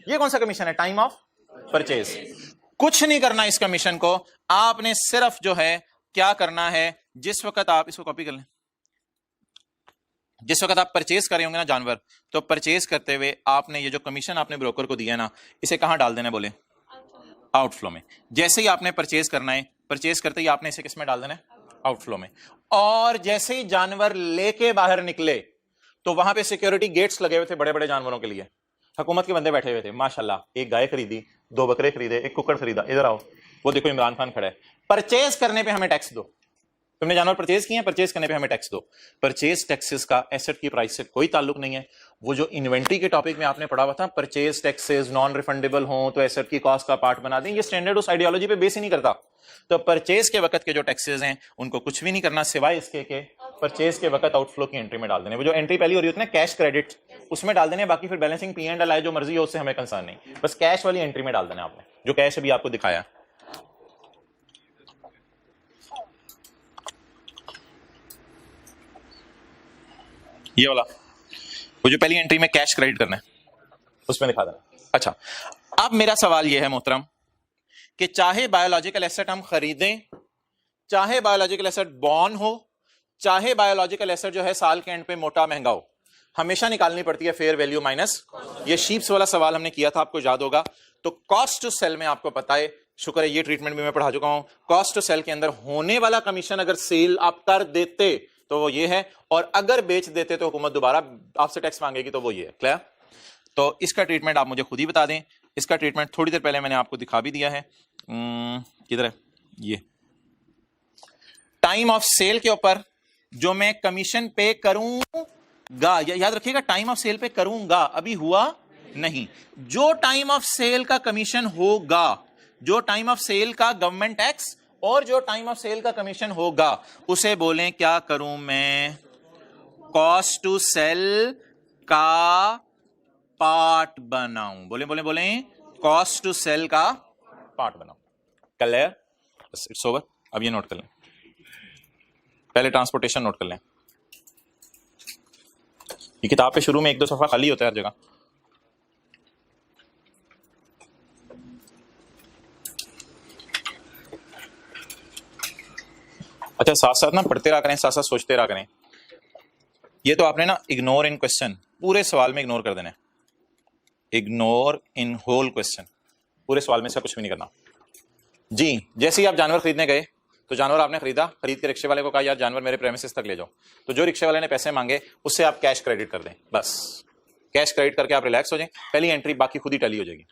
ये कौन सा कमीशन है, टाइम ऑफ परचेज। कुछ नहीं करना इस कमीशन को, आपने सिर्फ जो है क्या करना है, जिस वक्त आप इसको कॉपी कर लें, जिस वक्त आप परचेज कर रहे होंगे ना जानवर, तो परचेज करते हुए आपने ये जो कमीशन आपने ब्रोकर को दिया ना, इसे कहां डाल देना है, बोले आउटफ्लो में। जैसे ही आपने परचेज करना है, परचेज करते ही आपने इसे किस में डाल देना है, आउटफ्लो में। और जैसे ही जानवर लेके बाहर निकले तो वहां पे सिक्योरिटी गेट्स लगे हुए थे बड़े बड़े जानवरों के लिए, हुकूमत के बंदे बैठे हुए थे माशाल्लाह, एक गाय खरीदी, 2 बकरे खरीदे, एक कुक्कड़ खरीदा, इधर आओ, वो देखो इमरान खान खड़ा है। परचेज करने पे हमें टैक्स दो, तुमने जानवर परचेज किए हैं, परचेज करने पे हमें टैक्स दो। परचेज टैक्सेस का एसेट की प्राइस से कोई ताल्लुक नहीं है। वो जो इन्वेंट्री के टॉपिक में आपने पढ़ा हुआ था, परचेज टैक्सेस नॉन रिफंडेबल हो तो एसेट की कॉस्ट का पार्ट बना दें, ये स्टैंडर्ड उस आइडियोलॉजी पे बेस ही नहीं करता। तो परचेज के वक्त के जो टैक्सेस हैं उनको कुछ भी नहीं करना, सिवाय इसके के परचेज के वक्त आउटफ्लो की एंट्री में डाल देने। वो जो एंट्री पहली हो रही होती है ना कैश क्रेडिट, उसमें डाल देने, बाकी फिर बैलेंसिंग पी एंड एल आए जो मर्जी हो उससे हमें कंसर्न नहीं, बस कैश वाली एंट्री में डाल देना आपने, जो कैश अभी आपको दिखाया। ये वाला वो जो पहली एंट्री में कैश क्रेडिट करना है उसमें दिखा देना। अच्छा अब मेरा सवाल यह है मोहतरम कि चाहे बायोलॉजिकल एसेट हम खरीदें, चाहे बायोलॉजिकल एसेट बॉर्न हो, चाहे बायोलॉजिकल एसेट जो है साल के एंड पे मोटा महंगा हो, हमेशा निकालनी पड़ती है फेयर वैल्यू माइनस। ये शीप्स वाला सवाल हमने किया था, आपको याद होगा। तो कॉस्ट टू सेल में आपको पता है, शुक्र है ये ट्रीटमेंट भी मैं पढ़ा चुका हूं, कॉस्ट टू सेल के अंदर होने वाला कमीशन अगर सेल आप कर देते तो वो ये है, और अगर बेच देते तो हुकूमत दोबारा आपसे टैक्स मांगेगी, तो वो ये है। क्लियर? तो इसका ट्रीटमेंट आप मुझे खुद ही बता दें। इसका ट्रीटमेंट थोड़ी देर पहले मैंने आपको दिखा भी दिया है, किधर है ये, टाइम ऑफ सेल के ऊपर जो मैं कमीशन पे करूंगा, याद रखिएगा टाइम ऑफ सेल पे करूंगा, अभी हुआ नहीं। जो टाइम ऑफ सेल का कमीशन होगा, जो टाइम ऑफ सेल का गवर्नमेंट टैक्स और जो टाइम ऑफ सेल का कमीशन होगा, उसे बोलें क्या करूं मैं, कॉस्ट टू सेल का पार्ट बनाऊं। बोले बोले बोले कॉस्ट टू सेल का पार्ट बनाऊं। क्लियर? बस इट्स ओवर। अब ये नोट कर लें, पहले ट्रांसपोर्टेशन नोट कर लें। ये किताब पे शुरू में 1-2 सफा खाली होता है हर जगह। अच्छा साथ साथ ना पढ़ते रहा करें, साथ साथ सोचते रहा करें। ये तो आपने ना इग्नोर इन क्वेश्चन, पूरे सवाल में इग्नोर कर देना है, इग्नोर इन होल क्वेश्चन, पूरे सवाल में से कुछ भी नहीं करना जी। जैसे ही आप जानवर खरीदने गए तो जानवर आपने खरीदा, खरीद के रिक्शे वाले को कहा यार जानवर मेरे प्रेमिसेस तक ले जाओ, तो जो रिक्शे वाले ने पैसे मांगे उससे आप कैश क्रेडिट कर दें, बस कैश क्रेडिट करके आप रिलैक्स हो जाएं, पहली एंट्री बाकी खुद ही टैली हो जाएगी।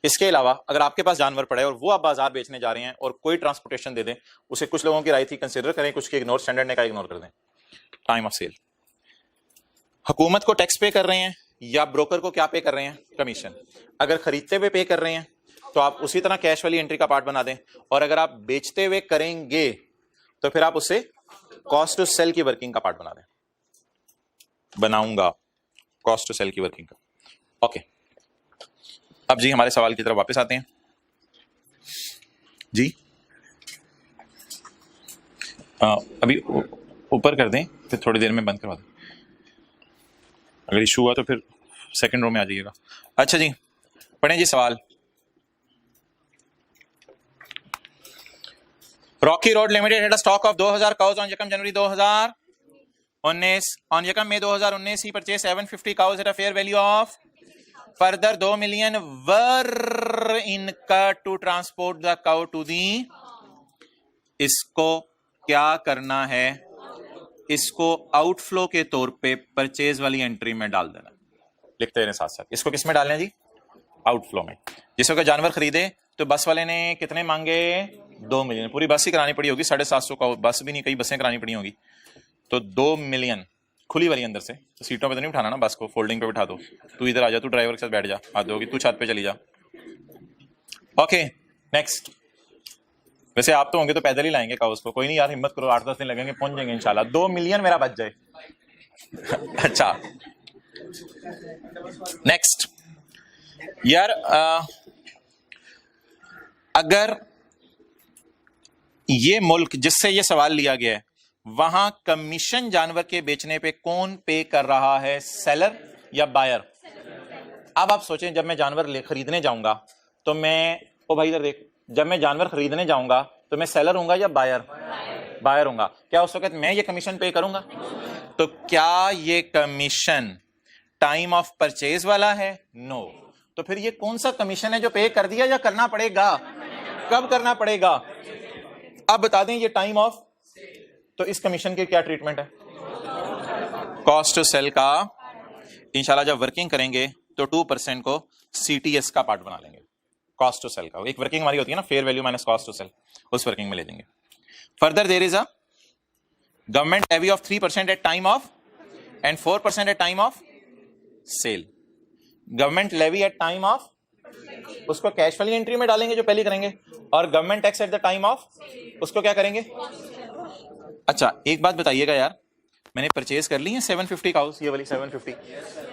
इसके अलावा अगर आपके पास जानवर पड़े और वो आप बाजार बेचने जा रहे हैं और कोई ट्रांसपोर्टेशन दे दें, उसे कुछ लोगों की राय थी कंसिडर करें, कुछ की इग्नोर, स्टैंडर्ड ने कहा इग्नोर कर दें। टाइम ऑफ सेल, हुकूमत को टैक्स पे कर रहे हैं या ब्रोकर को क्या पे कर रहे हैं, कमीशन। अगर खरीदते हुए पे कर रहे हैं तो आप उसी तरह कैश वाली एंट्री का पार्ट बना दें, और अगर आप बेचते हुए करेंगे तो फिर आप उसे कॉस्ट टू सेल की वर्किंग का पार्ट बना दें, बनाऊंगा कॉस्ट टू सेल की वर्किंग का। ओके, अब जी हमारे सवाल की तरफ वापस आते हैं जी। अभी ऊपर कर दें, फिर थोड़ी देर में बंद करवा दें, अगर इशू हुआ तो फिर सेकंड रो में आ जाइएगा। अच्छा जी, पढ़ें जी सवाल। Rocky road limited had a stock of 2000 cows on यकम जनवरी 2019। ऑन यकम May 2019 he purchase 750 cows at a fair value of further 2 million were incurred to transport the cow to the. इसको क्या करना है, इसको आउटफ्लो के तौर पे परचेज वाली एंट्री में डाल देना। लिखते हैं साथ साथ, इसको किस में डालना है जी, आउटफ्लो में। जिस वक्त जानवर खरीदे तो बस वाले ने कितने मांगे, 2 मिलियन। पूरी बस ही करानी पड़ी होगी, 750 का बस भी नहीं, कई बसें करानी पड़ी होगी, तो 2 मिलियन खुली वाली अंदर से। तो सीटों पे तो नहीं उठाना ना बस को, फोल्डिंग पे बिठा दो, तू इधर आ जा, तू ड्राइवर के साथ बैठ जा, हाथ धोगी, तू छत पे चली जा। Okay next. वैसे आप तो होंगे तो पैदल ही लाएंगे काउस को, कोई नहीं यार हिम्मत करो, 8-10 दिन लगेंगे, पहुंच जाएंगे इंशाल्लाह। 2 मिलियन मेरा बच जाए। अच्छा नेक्स्ट यार, अगर ये मुल्क जिससे ये सवाल लिया गया है, वहां कमीशन जानवर के बेचने पे कौन पे कर रहा है, सेलर या बायर? अब आप सोचें, जब मैं जानवर खरीदने जाऊंगा तो मैं, ओ भाई इधर देख, जब मैं जानवर खरीदने जाऊंगा तो मैं सेलर हूंगा या बायर? बायर हूंगा। क्या उस वक्त मैं ये कमीशन पे करूंगा? तो क्या ये कमीशन टाइम ऑफ परचेज वाला है? नो। तो फिर ये कौन सा कमीशन है जो पे कर दिया या करना पड़ेगा? कब करना पड़ेगा? अब बता दें ये टाइम ऑफ, तो इस कमीशन की क्या ट्रीटमेंट है? कॉस्ट टू सेल का इंशाल्लाह जब वर्किंग करेंगे तो 2% को सीटीएस का पार्ट बना लेंगे। कॉस्ट टू सेल का एक वर्किंग हमारी होती है ना, fair value minus cost to sell, उस वर्किंग में ले देंगे। Further there is a government levy of 3% at time of and 4% at time of sale. Government levy at time of, उसको कैश वाली एंट्री में डालेंगे जो पहले करेंगे, और government tax at the time of, उसको क्या करेंगे? अच्छा एक बात बताइएगा यार, मैंने परचेज कर ली है 750 काउस, ये वाली 750,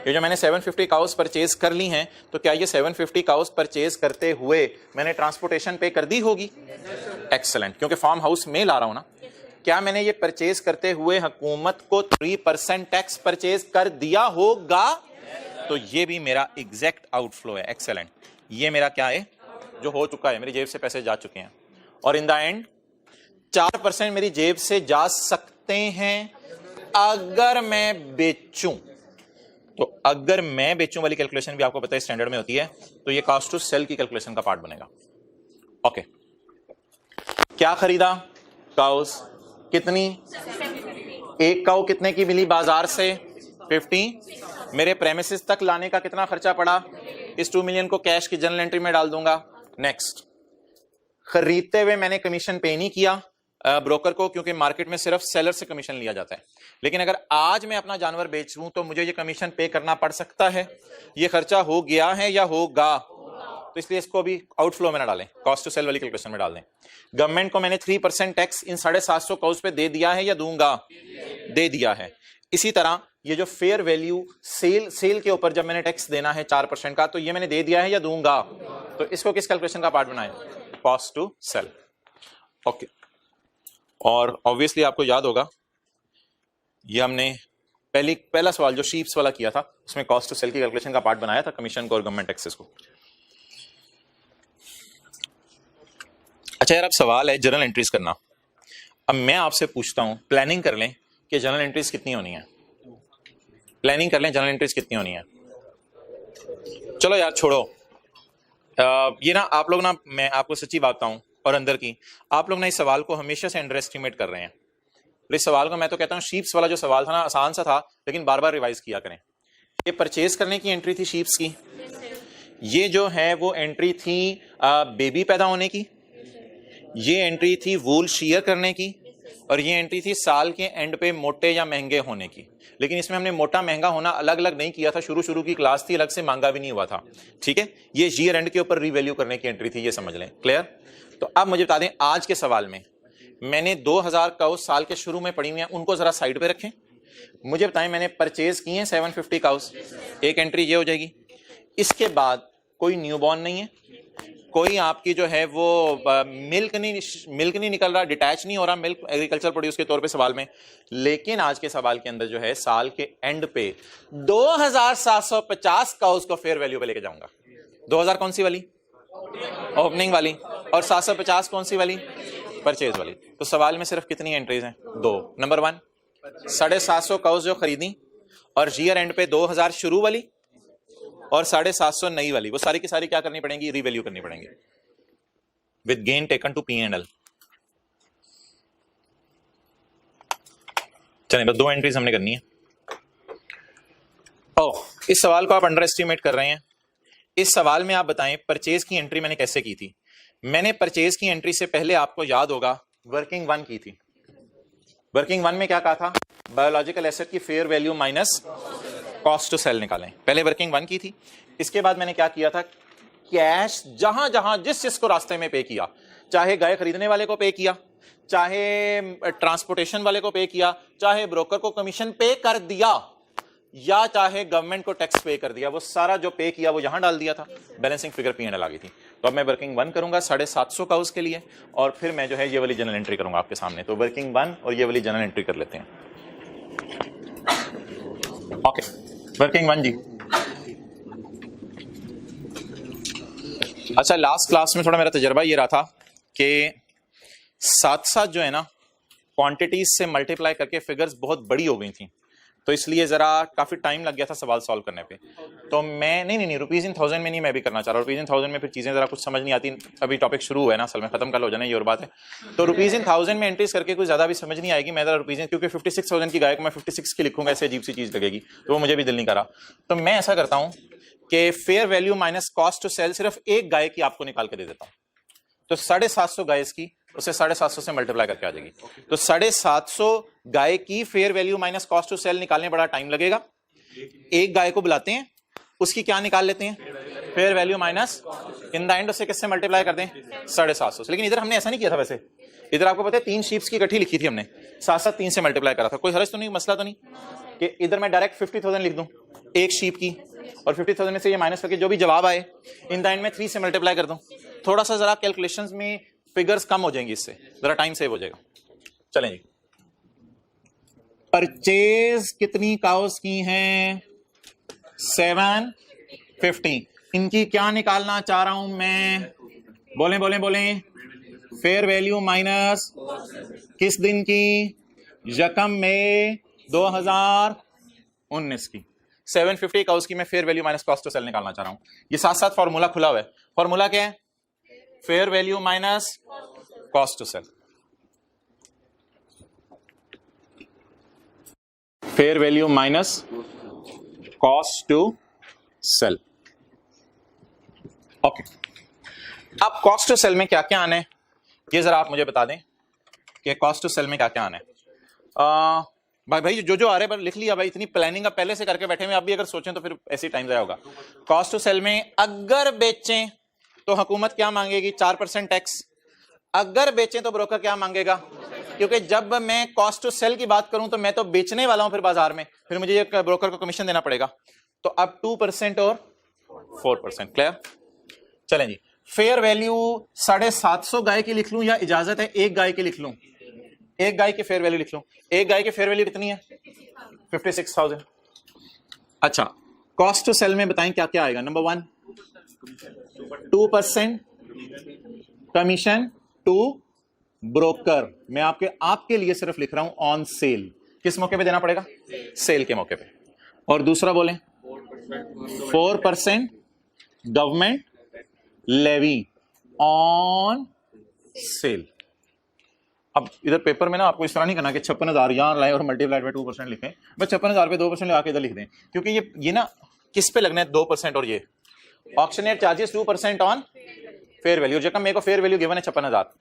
ये जो मैंने 750 काउस परचेज कर ली हैं, तो क्या ये 750 काउस परचेज करते हुए मैंने ट्रांसपोर्टेशन पे कर दी होगी? एक्सेलेंट, क्योंकि फार्म हाउस में ला रहा हूं ना। क्या मैंने ये परचेज करते हुए हुकूमत को 3% टैक्स परचेज कर दिया होगा? तो ये भी मेरा एग्जैक्ट आउटफ्लो है। एक्सेलेंट, ये मेरा क्या है, जो हो चुका है, मेरी जेब से पैसे जा चुके हैं, और इन द एंड 4% मेरी जेब से जा सकते हैं अगर मैं बेचूं। तो अगर मैं बेचूं वाली कैलकुलेशन भी आपको पता है स्टैंडर्ड में होती है, तो ये कॉस्ट टू सेल की कैलकुलेशन का पार्ट बनेगा। ओके, क्या खरीदा? काउस कितनी? एक काउ कितने की मिली बाजार से? 50। मेरे प्रेमिसेस तक लाने का कितना खर्चा पड़ा? इस 2 मिलियन को कैश की जनरल एंट्री में डाल दूंगा। नेक्स्ट, खरीदते हुए मैंने कमीशन पे नहीं किया ब्रोकर को, क्योंकि मार्केट में सिर्फ सेलर से कमीशन लिया जाता है। लेकिन अगर आज मैं अपना जानवर बेच लूं तो मुझे ये कमीशन पे करना पड़ सकता है। ये खर्चा हो गया है या होगा? तो इसलिए इसको भी आउटफ्लो में ना डालें, कॉस्ट टू सेल वाली कैलकुलेशन में डाल दें। गवर्नमेंट को मैंने 3% टैक्स इन 750 काउस पे दे दिया है या दूंगा? दे दिया है। इसी तरह ये जो फेयर वैल्यू सेल के ऊपर जब मैंने टैक्स देना है 4% का, तो ये मैंने दे दिया है या दूंगा? तो इसको किस कैलकुलेशन का पार्ट बनाए? Cost to sell. ओके, और ऑब्वियसली आपको याद होगा ये हमने पहला सवाल जो शीप्स वाला किया था, उसमें कॉस्ट टू सेल की कैलकुलेशन का पार्ट बनाया था, कमीशन को और गवर्नमेंट टैक्सेस को। अच्छा यार, अब सवाल है जनरल एंट्रीज करना। अब मैं आपसे पूछता हूं, प्लानिंग कर लें कि जनरल एंट्रीज कितनी होनी है। प्लानिंग कर लें जनरल एंट्रीज कितनी होनी है। चलो यार छोड़ो, ये ना आप लोग ना, मैं आपको सच्ची बात बताऊं और अंदर की, आप लोग ना इस सवाल को हमेशा से अंडर एस्टिमेट कर रहे हैं। इस सवाल को मैं तो कहता हूं, शीप्स वाला जो सवाल था ना, आसान सा था, लेकिन बार बार रिवाइज किया करें। ये परचेज करने की एंट्री थी शीप्स की, ये जो है वो एंट्री थी बेबी पैदा होने की, ये एंट्री थी वूल शेयर करने की, और ये एंट्री थी साल के एंड पे मोटे या महंगे होने की। लेकिन इसमें हमने मोटा महंगा होना अलग अलग नहीं किया था, शुरू की क्लास थी, अलग से मांगा भी नहीं हुआ था। ठीक है, ये ईयर एंड के ऊपर रीवैल्यू करने की एंट्री थी, ये समझ लें। क्लियर? तो अब मुझे बता दें आज के सवाल में मैंने 2000 काउस साल के शुरू में पड़ी हुई हैं, उनको जरा साइड पे रखें। मुझे बताएं मैंने परचेज किए हैं 750 काउस, एक एंट्री ये हो जाएगी। इसके बाद कोई न्यूबॉर्न नहीं है, कोई आपकी जो है वो मिल्क नहीं निकल रहा, डिटैच नहीं हो रहा मिल्क एग्रीकल्चर प्रोड्यूस के तौर पे सवाल में। लेकिन आज के सवाल के अंदर जो है साल के एंड पे 2750 काउस को फेयर वैल्यू पे लेके जाऊंगा। 2000 कौन सी वाली? ओपनिंग वाली। और 750 कौन सी वाली? परचेज वाली। तो सवाल में सिर्फ कितनी एंट्रीज हैं? 2। नंबर 1 750 काउस जो खरीदी और ईयर एंड पे 2000 शुरू वाली और 750 नई वाली, वो सारी की सारी क्या करनी पड़ेंगी? रीवैल्यू करनी पड़ेंगी with gain taken to P&L। चलिए बस 2 एंट्रीज हमने करनी है। इस सवाल को आप अंडर एस्टिमेट कर रहे हैं। इस सवाल में आप बताएं परचेज की एंट्री मैंने कैसे की थी? मैंने परचेज की एंट्री से पहले आपको याद होगा वर्किंग 1 की थी। वर्किंग 1 में क्या कहा था? बायोलॉजिकल एसेट की fair value minus cost to sell निकालें। पहले वर्किंग 1 की थी। इसके बाद मैंने क्या किया था? कैश जहां जहां जिस को रास्ते में पे किया, चाहे गाय खरीदने वाले को पे किया, चाहे ट्रांसपोर्टेशन वाले को पे किया, चाहे ब्रोकर को कमीशन पे कर दिया, या चाहे गवर्नमेंट को टैक्स पे कर दिया, वो सारा जो पे किया वो यहां डाल दिया था। बैलेंसिंग फिगर P&L आ गई थी। तो अब मैं वर्किंग 1 करूंगा 750 काउस के लिए, और फिर मैं जो है ये वाली जनरल एंट्री करूंगा आपके सामने। तो वर्किंग 1 और ये वाली जनरल एंट्री कर लेते हैं। ओके, वर्किंग 1 जी। अच्छा, लास्ट क्लास में थोड़ा मेरा तजर्बा ये रहा था कि साथ साथ जो है ना क्वांटिटीज से मल्टीप्लाई करके फिगर्स बहुत बड़ी हो गई थी, तो इसलिए जरा काफी टाइम लग गया था सवाल सॉल्व करने पे। तो मैं नहीं रुपीज इन थाउजेंड में नहीं मैं भी करना चाह रहा। रुपीज इन थाउजेंड में फिर चीजें जरा कुछ समझ नहीं आती। अभी टॉपिक शुरू हुआ है ना, असल में खत्म कल हो जाना ये और बात है। तो रुपीज इन थाउजेंड में एंट्रीज करके कुछ ज्यादा भी समझ नहीं आएगी। मैं जरा रुपीज, क्योंकि 56,000 की गाय को मैं 56 की लिखूंगा, ऐसे अजीब सी चीज लगेगी, तो वो मुझे भी दिल नहीं करा। तो मैं ऐसा करता हूं कि fair value minus cost to sell सिर्फ एक गाय की आपको निकाल के दे देता हूं। तो 750 गाय की, उसे 750 से मल्टीप्लाई करके आ जाएगी। तो 750 गाय की fair value minus cost to sell निकालने बड़ा टाइम लगेगा। एक गाय को बुलाते हैं, उसकी क्या निकाल लेते हैं? Fair value minus, in the and उसे किससे मल्टीप्लाई करते हैं? 750 से। लेकिन इधर हमने ऐसा नहीं किया था। वैसे इधर आपको पता है 3 शीप्स की इकट्ठी लिखी थी हमने, साथ साथ 3 से मल्टीप्लाई करा था। कोई हर्ज तो नहीं, मसला तो नहीं कि इधर मैं डायरेक्ट 50,000 लिख दूं एक शीप की, और 50,000 में से ये माइनस करके जो भी जवाब आए इन द एंड में 3 से मल्टीप्लाई कर दूं। थोड़ा सा जरा कैलकुलेशंस में फिगर्स कम हो जाएंगी, इससे जरा टाइम सेव हो जाएगा। चलें जी, परचेज कितनी काउस की हैं? 750। इनकी क्या निकालना चाह रहा हूं मैं? बोलें। फेयर वैल्यू माइनस किस दिन की? यकम मई 2019 की। 750 काउस की मैं fair value minus cost to sell निकालना चाह रहा हूं। ये साथ साथ फॉर्मूला खुला हुआ है। फॉर्मूला क्या है? Fair value minus cost to sell. Fair value minus cost to sell. Okay, अब कॉस्ट टू सेल में क्या क्या आना है ये जरा आप मुझे बता दें कि कॉस्ट टू सेल में क्या क्या आना है। भाई जो आ रहे हैं लिख लिया भाई। इतनी प्लानिंग आप पहले से करके बैठे हुए, आप भी अगर सोचें तो फिर ऐसे टाइम जाया होगा। कॉस्ट टू सेल में अगर बेचें तो हुकूमत क्या मांगेगी? 4% टैक्स। अगर बेचें तो ब्रोकर क्या मांगेगा? क्योंकि जब मैं कॉस्ट टू सेल की बात करूं तो मैं तो बेचने वाला हूं फिर बाजार में, फिर मुझे ये ब्रोकर को कमीशन देना पड़ेगा। तो अब 2% और 4%। क्लियर? चलें जी, फेयर वैल्यू 750 गाय की लिख लूं या इजाजत है एक गाय की लिख लूं? एक गाय की फेयर वैल्यू लिख लूं। एक गाय की फेयर वैल्यू कितनी है? 56,000। अच्छा, कॉस्ट टू सेल में बताएं क्या क्या आएगा? Number 1 2% commission to broker. मैं आपके लिए सिर्फ लिख रहा हूं ऑन सेल। किस मौके पे देना पड़ेगा? सेल के मौके पे। और दूसरा बोलें 4% गवर्नमेंट लेवी ऑन सेल। अब इधर पेपर में ना आपको इस तरह नहीं करना कि 56,000 यहां लाए और मल्टीप्लाइड बाय 2% लिखें। बस 56,000 पे 2% लगा के इधर लिख दें, क्योंकि ये ना किस पे लगना है? 2% और ये auctioneer charges 2% on fair value. जब मेरे को फेयर वैल्यू गिवन है 56,000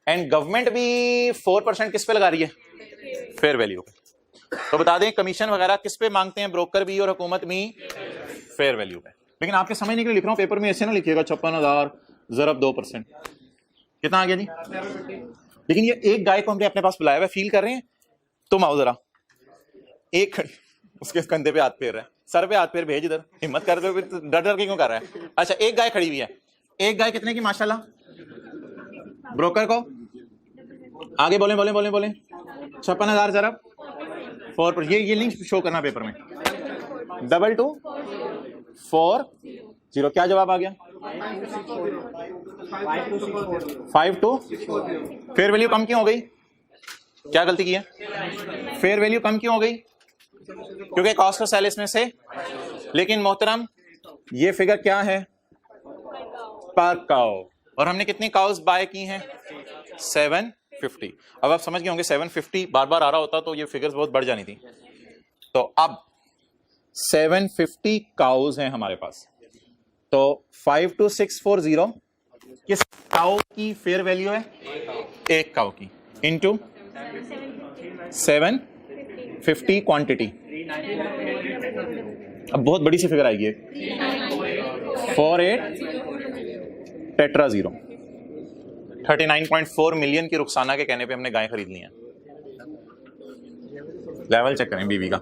एंड गवर्नमेंट भी 4% किस पे लगा रही है? फेयर वैल्यू पे। तो बता दें कमीशन वगैरह किस पे मांगते हैं? ब्रोकर भी और हुकूमत भी फेयर वैल्यू पे। लेकिन आपके समझने के लिए लिख रहा हूं, पेपर में ऐसे ना लिखिएगा 56,000 ज़रब 2%। कितना आ गया जी? लेकिन ये एक गाय को हमने अपने पास बुलाया हुआ, फील कर रहे हैं? तुम आओ जरा, एक खड़ी, उसके कंधे पे हाथ फेर रहा है, सर पे हाथ फेर, भेज इधर, हिम्मत कर दो, डर डर के क्यों कर रहा है? अच्छा, एक गाय खड़ी हुई है, एक गाय कितने की माशाल्लाह? ब्रोकर को आगे बोले बोले बोले बोले 56,000 जरा 4%, ये लिंक शो करना पेपर में, 2240, क्या जवाब आ गया? 52। फेयर वैल्यू कम क्यों हो गई? क्या गलती की है? फेयर वैल्यू कम क्यों हो गई? क्योंकि कॉस्ट ऑफ सेल इसमें से, लेकिन मोहतरम ये फिगर क्या है? पर काउ, और हमने कितनी काउस बाय की हैं? 750। अब आप समझ गए होंगे 750 बार बार आ रहा होता तो ये फिगर्स बहुत बढ़ जानी थी। तो अब 750 काउस हैं हमारे पास, तो 52640 किस काउ की फेयर वैल्यू है? एक काउ की, इनटू 750 क्वांटिटी। अब बहुत बड़ी सी फिगर आएगी, 48 टेट्रा 0, 39.4 मिलियन की रुखसाना के कहने पे हमने गाय खरीद ली है। लेवल चेक करें बीवी का,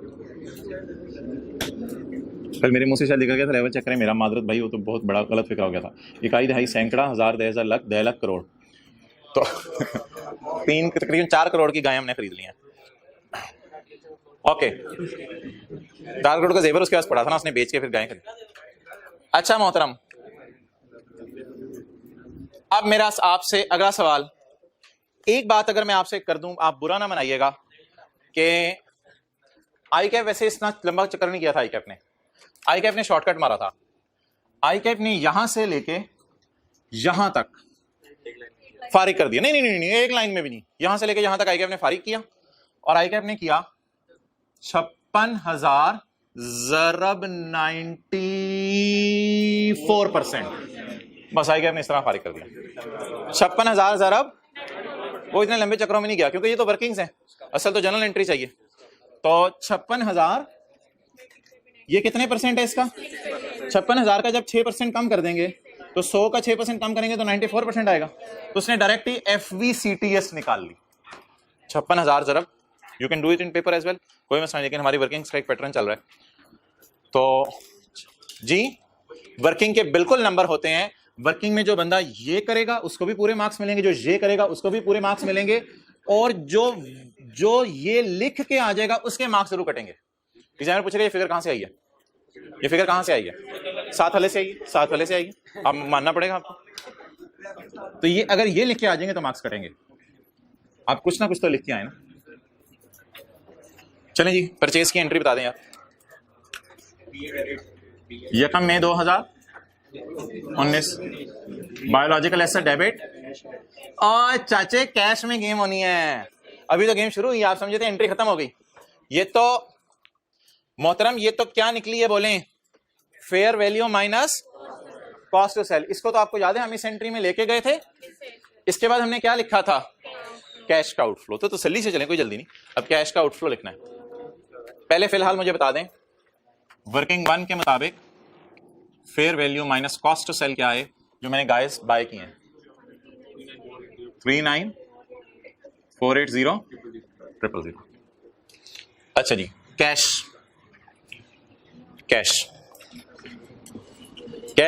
कल मेरे मुंह से शायद निकल गया था लेवल चेक करें, मेरा मादरत भाई, वो तो बहुत बड़ा गलत फिक्र हो गया था। इकाई दहाई सैकड़ा हजार 10,000 लाख 10 लाख करोड़, तो तकरीबन 4 करोड़ की गाय हमने खरीद ली है। ओके, 4 करोड़ का जेवर उसके पास पड़ा था ना, उसने बेच के फिर गाय खरीदी। अच्छा मोहतरम, अब मेरा आपसे अगला सवाल, एक बात अगर मैं आपसे कर दूं, आप बुरा ना मनाइएगा, कि आई कैप वैसे इतना लंबा चक्कर नहीं किया था। आई कैप ने शॉर्टकट मारा था। आई कैप ने यहां से लेके यहां तक फारिग कर दिया। नहीं नहीं नहीं नहीं, एक लाइन में भी नहीं, यहां से लेके यहां तक आई कैप ने फारिग किया, और आई कैप ने किया 56,000 ज़रब 94%। बस आई कैप ने इस तरह फारिग कर दिया। 56,000 ज़रब, वो इतने लंबे चक्रों में नहीं गया, क्योंकि ये तो वर्किंग्स हैं, असल तो जनरल एंट्री चाहिए। तो 56,000, ये कितने परसेंट है इसका? 56,000 का जब 6% कम कर देंगे, तो 100 का 6% कम करेंगे तो 94% आएगा। तो उसने डायरेक्ट ही FVCTS निकाल ली, 56,000 ज़रब। You can do it in paper as well, कोई मसला नहीं, लेकिन हमारी वर्किंग का एक पैटर्न चल रहा है। तो जी, वर्किंग के बिल्कुल नंबर होते हैं। वर्किंग में जो बंदा ये करेगा उसको भी पूरे मार्क्स मिलेंगे, जो ये करेगा उसको भी पूरे मार्क्स मिलेंगे, और जो ये लिख के आ जाएगा उसके मार्क्स जरूर कटेंगे। एग्जामिनर पूछेगा ये फिगर कहां से आई है, ये फिगर कहां से आई है? 7 वाले से आई है, 7 वाले से आई है, आप मानना पड़ेगा आपको। तो ये अगर ये लिख के आ जाएंगे तो मार्क्स कटेंगे। आप कुछ ना कुछ तो लिख के आए ना। चलें जी, परचेज की एंट्री बता दें आप। 1 मई 2019 बायोलॉजिकल एसेट डेबिट, और चाचे कैश में गेम होनी है। अभी तो गेम शुरू हुई, आप समझे थे एंट्री खत्म हो गई। ये तो मोहतरम, ये तो क्या निकली है बोलें? Fair value minus cost of sale. इसको तो आपको याद है हम इस एंट्री में लेके गए थे। इसके बाद हमने क्या लिखा था? कैश का आउटफ्लो। तो तसल्ली से चलें, कोई जल्दी नहीं, अब कैश का आउटफ्लो लिखना है। पहले फिलहाल मुझे बता दें, वर्किंग 1 के मुताबिक fair value minus cost of sale क्या है जो मैंने गाइस बाय किए हैं? 39,480,000। अच्छा जी, कैश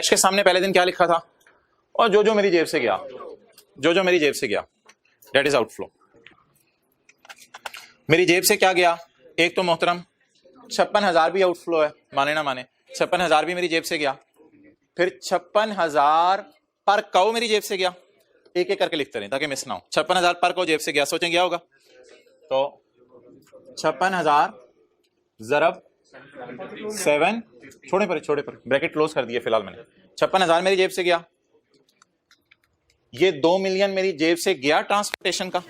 के सामने पहले दिन क्या लिखा था? और जो मेरी जेब से गया, दैट इज आउटफ्लो। मेरी जेब से क्या गया? एक तो मोहतरम 56,000 भी आउटफ्लो है, माने ना माने, 56,000 भी मेरी जेब से गया। फिर 56,000 पर काउ मेरी जेब से गया। एक एक करके लिखते रहे ताकि मिस ना हो। 56,000 पर काउ जेब से गया, सोचें क्या होगा? तो 56,000 ज़रब 7, छोड़े पर ब्रैकेट क्लोज कर दिए फिलहाल मैंने। 56,000 मेरी जेब से गया, ये 2 मिलियन मेरी जेब से गया ट्रांसपोर्टेशन का,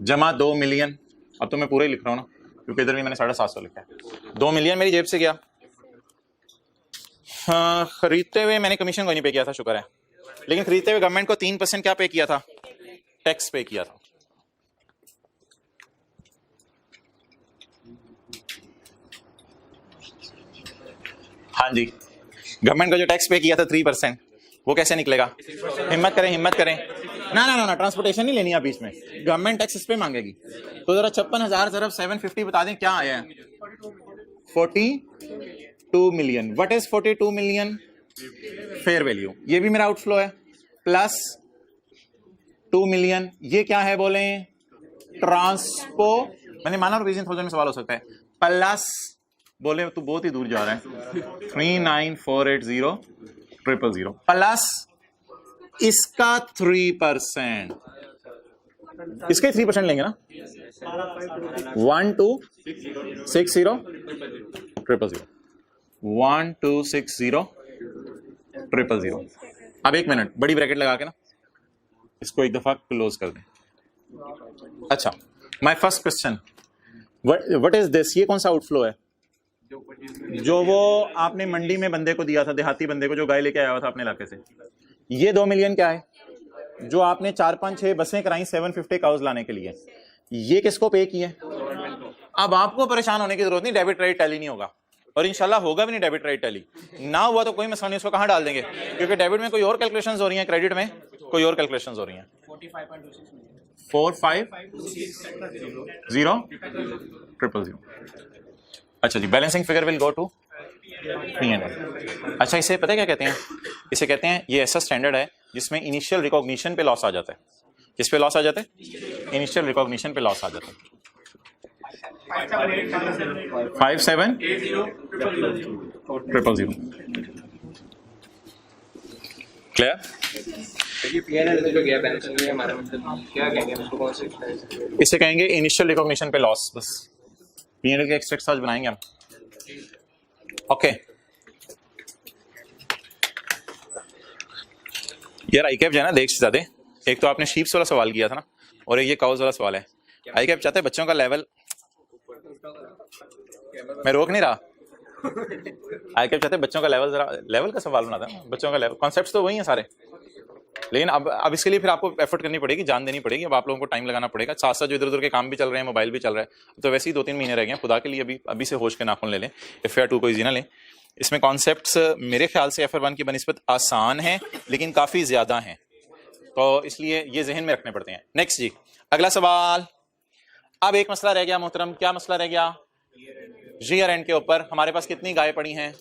जमा 2 मिलियन। अब तो मैं पूरा ही लिख रहा हूं ना, क्योंकि इधर भी मैंने 750 लिखा है। 2 मिलियन मेरी जेब से गया। हाँ, खरीदते हुए मैंने कमीशन को नहीं पे किया था, शुक्र है, लेकिन खरीदते हुए गवर्नमेंट को 3% क्या पे किया था? टैक्स पे किया था। हाँ जी, गवर्नमेंट को जो टैक्स पे किया था 3%, वो कैसे निकलेगा? हिम्मत करें, हिम्मत करें। ना ना ना ना, ट्रांसपोर्टेशन नहीं लेनी है बीच में, गवर्नमेंट टैक्स इस पे मांगेगी। तो जरा 56,000 तरफ 750 बता दें क्या आया है? 42 million. What is 42 million? Fair value. ये भी मेरा आउटफ्लो है, प्लस 2 मिलियन। ये क्या है बोले? ट्रांसपो। मैंने माना ₹20,000 में सवाल हो सकता है। प्लस बोले तो बहुत ही दूर जा रहा है, 39480000 प्लस इसका 3%, इसके 3% लेंगे ना, 12600000 12600000। अब एक मिनट, बड़ी ब्रैकेट लगा के ना इसको एक दफा क्लोज कर दें। अच्छा, my first question, what is this? ये कौन सा आउटफ्लो है? जो वो आपने मंडी में बंदे को दिया था, देहाती बंदे को जो गाय लेके आया हुआ था अपने इलाके से। ये 2 मिलियन क्या है? जो आपने 4-5-6 बसें कराई 750 काउज लाने के लिए, ये किसको पे किए? अब आपको परेशान होने की जरूरत नहीं, डेबिट क्रेडिट टैली नहीं होगा, और इंशाल्लाह होगा भी नहीं डेबिट क्रेडिट टैली। ना हुआ तो कोई मसला नहीं, उसको कहां डाल देंगे, क्योंकि डेबिट में कोई और कैलकुलेशंस हो रही हैं, क्रेडिट में कोई और कैलकुलेशंस हो रही हैं। 45000000। अच्छा जी, balancing figure will go to P&L। अच्छा, इसे पता है क्या कहते हैं? इसे कहते हैं, ये ऐसा स्टैंडर्ड है जिसमें इनिशियल रिकॉग्निशन पे लॉस आ जाता है। किस पे लॉस आ जाता है? इनिशियल रिकॉग्निशन पे लॉस आ जाता है। 57000000। क्लियर? इसे कहेंगे इनिशियल रिकॉग्निशन पे लॉस। बस P&L के एक्सट्रैक्ट आज बनाएंगे हम। ओके यार, आईकैप जो है ना, देख से ज्यादा, एक तो आपने शीप्स वाला सवाल किया था ना, और ये काउज वाला सवाल है। आईकैप चाहते हैं बच्चों का लेवल, मैं रोक नहीं रहा, आईकैप चाहते हैं बच्चों का लेवल, जरा लेवल का सवाल बनाता है, बच्चों का लेवल। कॉन्सेप्ट्स तो वही हैं सारे, लेकिन अब इसके लिए फिर आपको एफर्ट करनी पड़ेगी, जान देनी पड़ेगी। अब आप लोगों को टाइम लगाना पड़ेगा, साथ साथ जो इधर उधर के काम भी चल रहे हैं, मोबाइल भी चल रहा है, तो वैसे ही 2-3 महीने रह गए हैं। खुदा के लिए अभी से होश के नाखून ले लें, FAR 2 को इजी ना लें। इसमें कॉन्सेप्ट्स मेरे ख्याल से FAR 1 की बनिस्बत आसान है, लेकिन काफी ज्यादा हैं, तो इसलिए ये जहन में रखने पड़ते हैं। नेक्स्ट जी, अगला सवाल। अब एक मसला रह गया मोहतरम, क्या मसला रह गया? ईयर एंड के ऊपर हमारे पास कितनी गायें पड़ी हैं?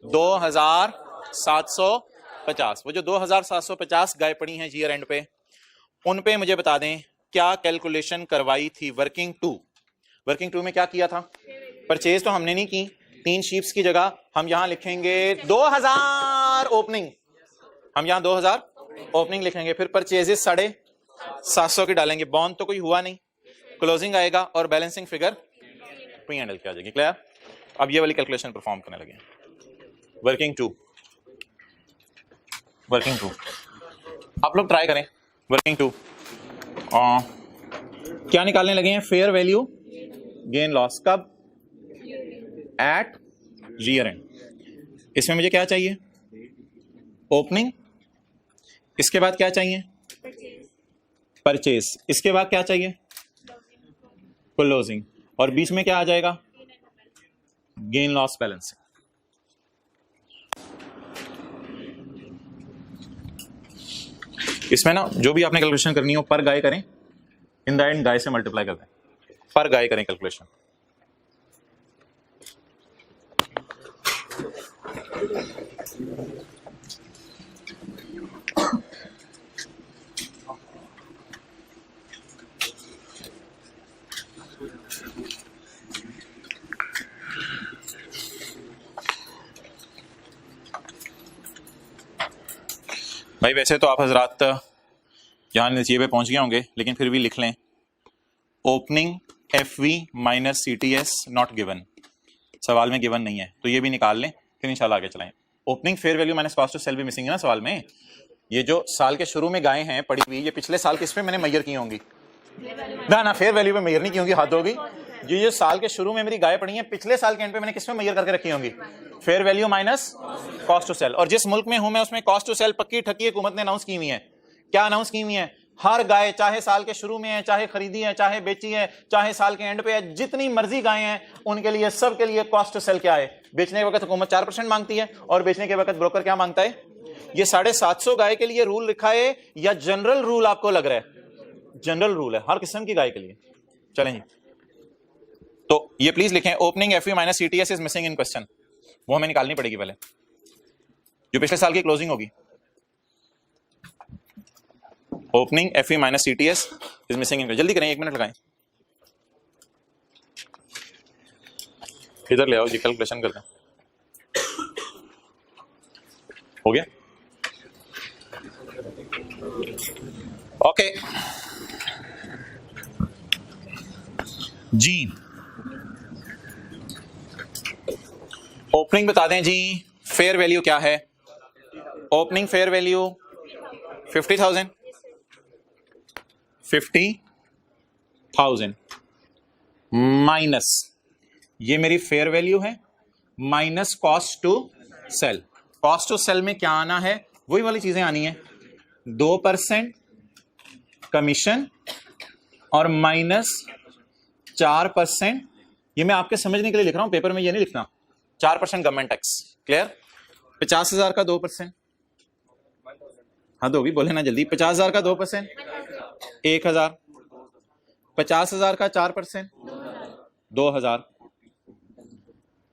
2750। वो जो 2750 गाय पड़ी हैं ईयर एंड पे, उन पे मुझे बता दें क्या कैलकुलेशन करवाई थी वर्किंग टू। वर्किंग टू में क्या किया था? परचेज तो हमने नहीं की, 3 शीप्स की जगह हम यहां लिखेंगे 2000 ओपनिंग, हम यहां 2000 ओपनिंग लिखेंगे, फिर परचेजेस 750 की डालेंगे, बॉन्ड तो कोई हुआ नहीं, क्लोजिंग आएगा और बैलेंसिंग फिगर P&L की आ जाएगी। क्लियर? अब ये वाली कैलकुलेशन परफॉर्म करने लगे। वर्किंग टू आप लोग ट्राई करें। वर्किंग टू क्या निकालने लगे हैं? Fair value gain loss. कब? At year end. इसमें मुझे क्या चाहिए? ओपनिंग। इसके बाद क्या चाहिए? परचेज। इसके बाद क्या चाहिए? क्लोजिंग। और बीच में क्या आ जाएगा? Gain loss balancing. इसमें ना जो भी आपने कैलकुलेशन करनी हो पर गाय करें, इन द एंड गाय से मल्टीप्लाई करते हैं, पर गाय करें कैलकुलेशन। भाई वैसे तो आप हजरात यहाँ नतीजे पे पहुंच गए होंगे, लेकिन फिर भी लिख लें, opening FV minus CTS not given. सवाल में गिवन नहीं है तो ये भी निकाल लें, फिर इंशाल्लाह आगे चलाएं। Opening fair value minus cost of sale भी मिसिंग है ना सवाल में। ये जो साल के शुरू में गायें हैं पड़ी हुई, ये पिछले साल किस पे मैंने मैयर की होंगी? ना फेयर वैल्यू पे मैयर नहीं की होंगी, हद होगी। ये साल के शुरू में मेरी गायें पड़ी हैं, पिछले साल के एंड पे मैंने किस पे मैयर करके रखी होंगी? Fair value minus cost to sell. और जिस मुल्क में हूं मैं, उसमें कॉस्ट टू सेल पक्की ठकी हुकूमत ने अनाउंस की हुई है। क्या अनाउंस की हुई है? हर गाय, चाहे साल के शुरू में है, चाहे खरीदी है, चाहे बेची है, चाहे साल के एंड पे है, जितनी मर्जी गायें हैं उनके लिए, सब के लिए कॉस्ट टू सेल क्या है? बेचने के वक्त हुकूमत 4% मांगती है और बेचने के वक्त ब्रोकर क्या मांगता है? ये 750 गाय के लिए रूल लिखा है या जनरल रूल आपको लग रहा है? जनरल रूल है हर किस्म की गाय के लिए। चलें जी, तो ये प्लीज लिखें, opening FV minus CTS is missing in question. वो हमें निकालनी पड़ेगी पहले, जो पिछले साल की क्लोजिंग होगी। Opening FV minus CTS is missing in, जल्दी करें, 1 मिनट लगाएं। इधर ले आओ जी, कैलकुलेशन करते हैं। हो गया? ओके जी, ओपनिंग बता दें जी, फेयर वैल्यू क्या है? ओपनिंग फेयर वैल्यू 50,000, 50,000 माइनस, ये मेरी फेयर वैल्यू है, minus cost to sell. Cost to sell में क्या आना है? वही वाली चीजें आनी है, 2% कमीशन और माइनस 4%, ये मैं आपके समझने के लिए लिख रहा हूं, पेपर में ये नहीं लिखना, 4% गवर्नमेंट टैक्स। क्लियर? 50,000 का 2%, हाँ तो भी बोले ना जल्दी, 50,000 का 2% 1,000, 50,000 का 4% 2,000।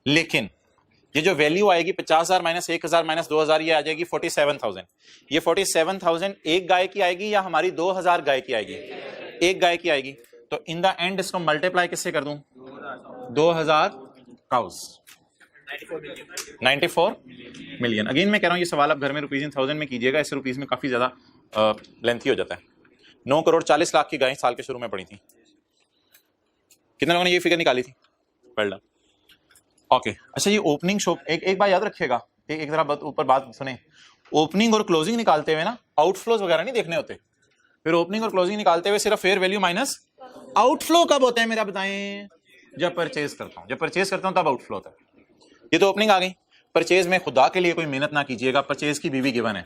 लेकिन ये जो वैल्यू आएगी 50,000 माइनस 1,000 माइनस 2,000, ये आ जाएगी 47,000। ये 47,000 एक गाय की आएगी या हमारी 2,000 गाय की आएगी? एक गाय की आएगी। तो इन द एंड इसको मल्टीप्लाई किससे कर दूं? 2,000 काउस, 94 मिलियन। अगेन मैं कह रहा हूं, ये सवाल आप घर में रुपीज इन थाउजेंड में कीजिएगा, इससे रुपीज में काफी ज्यादा लेंथी हो जाता है। 9 करोड़ 40 लाख की गाय साल के शुरू में पड़ी थी। कितने लोगों ने ये फिगर निकाली थी? Well done. ओके अच्छा, ये ओपनिंग शो एक बात याद रखिएगा, एक जरा ऊपर बात सुने। ओपनिंग और क्लोजिंग निकालते हुए ना आउटफ्लोज वगैरह नहीं देखने होते। फिर ओपनिंग और क्लोजिंग निकालते हुए सिर्फ फेयर वैल्यू माइनस आउटफ्लो कब होता है मेरा बताएं? जब परचेज करता हूं, जब परचेज करता हूं तब आउटफ्लो होता है। ये तो ओपनिंग आ गई। परचेज में खुदा के लिए कोई मेहनत ना कीजिएगा, परचेज की बीवी गिवन है,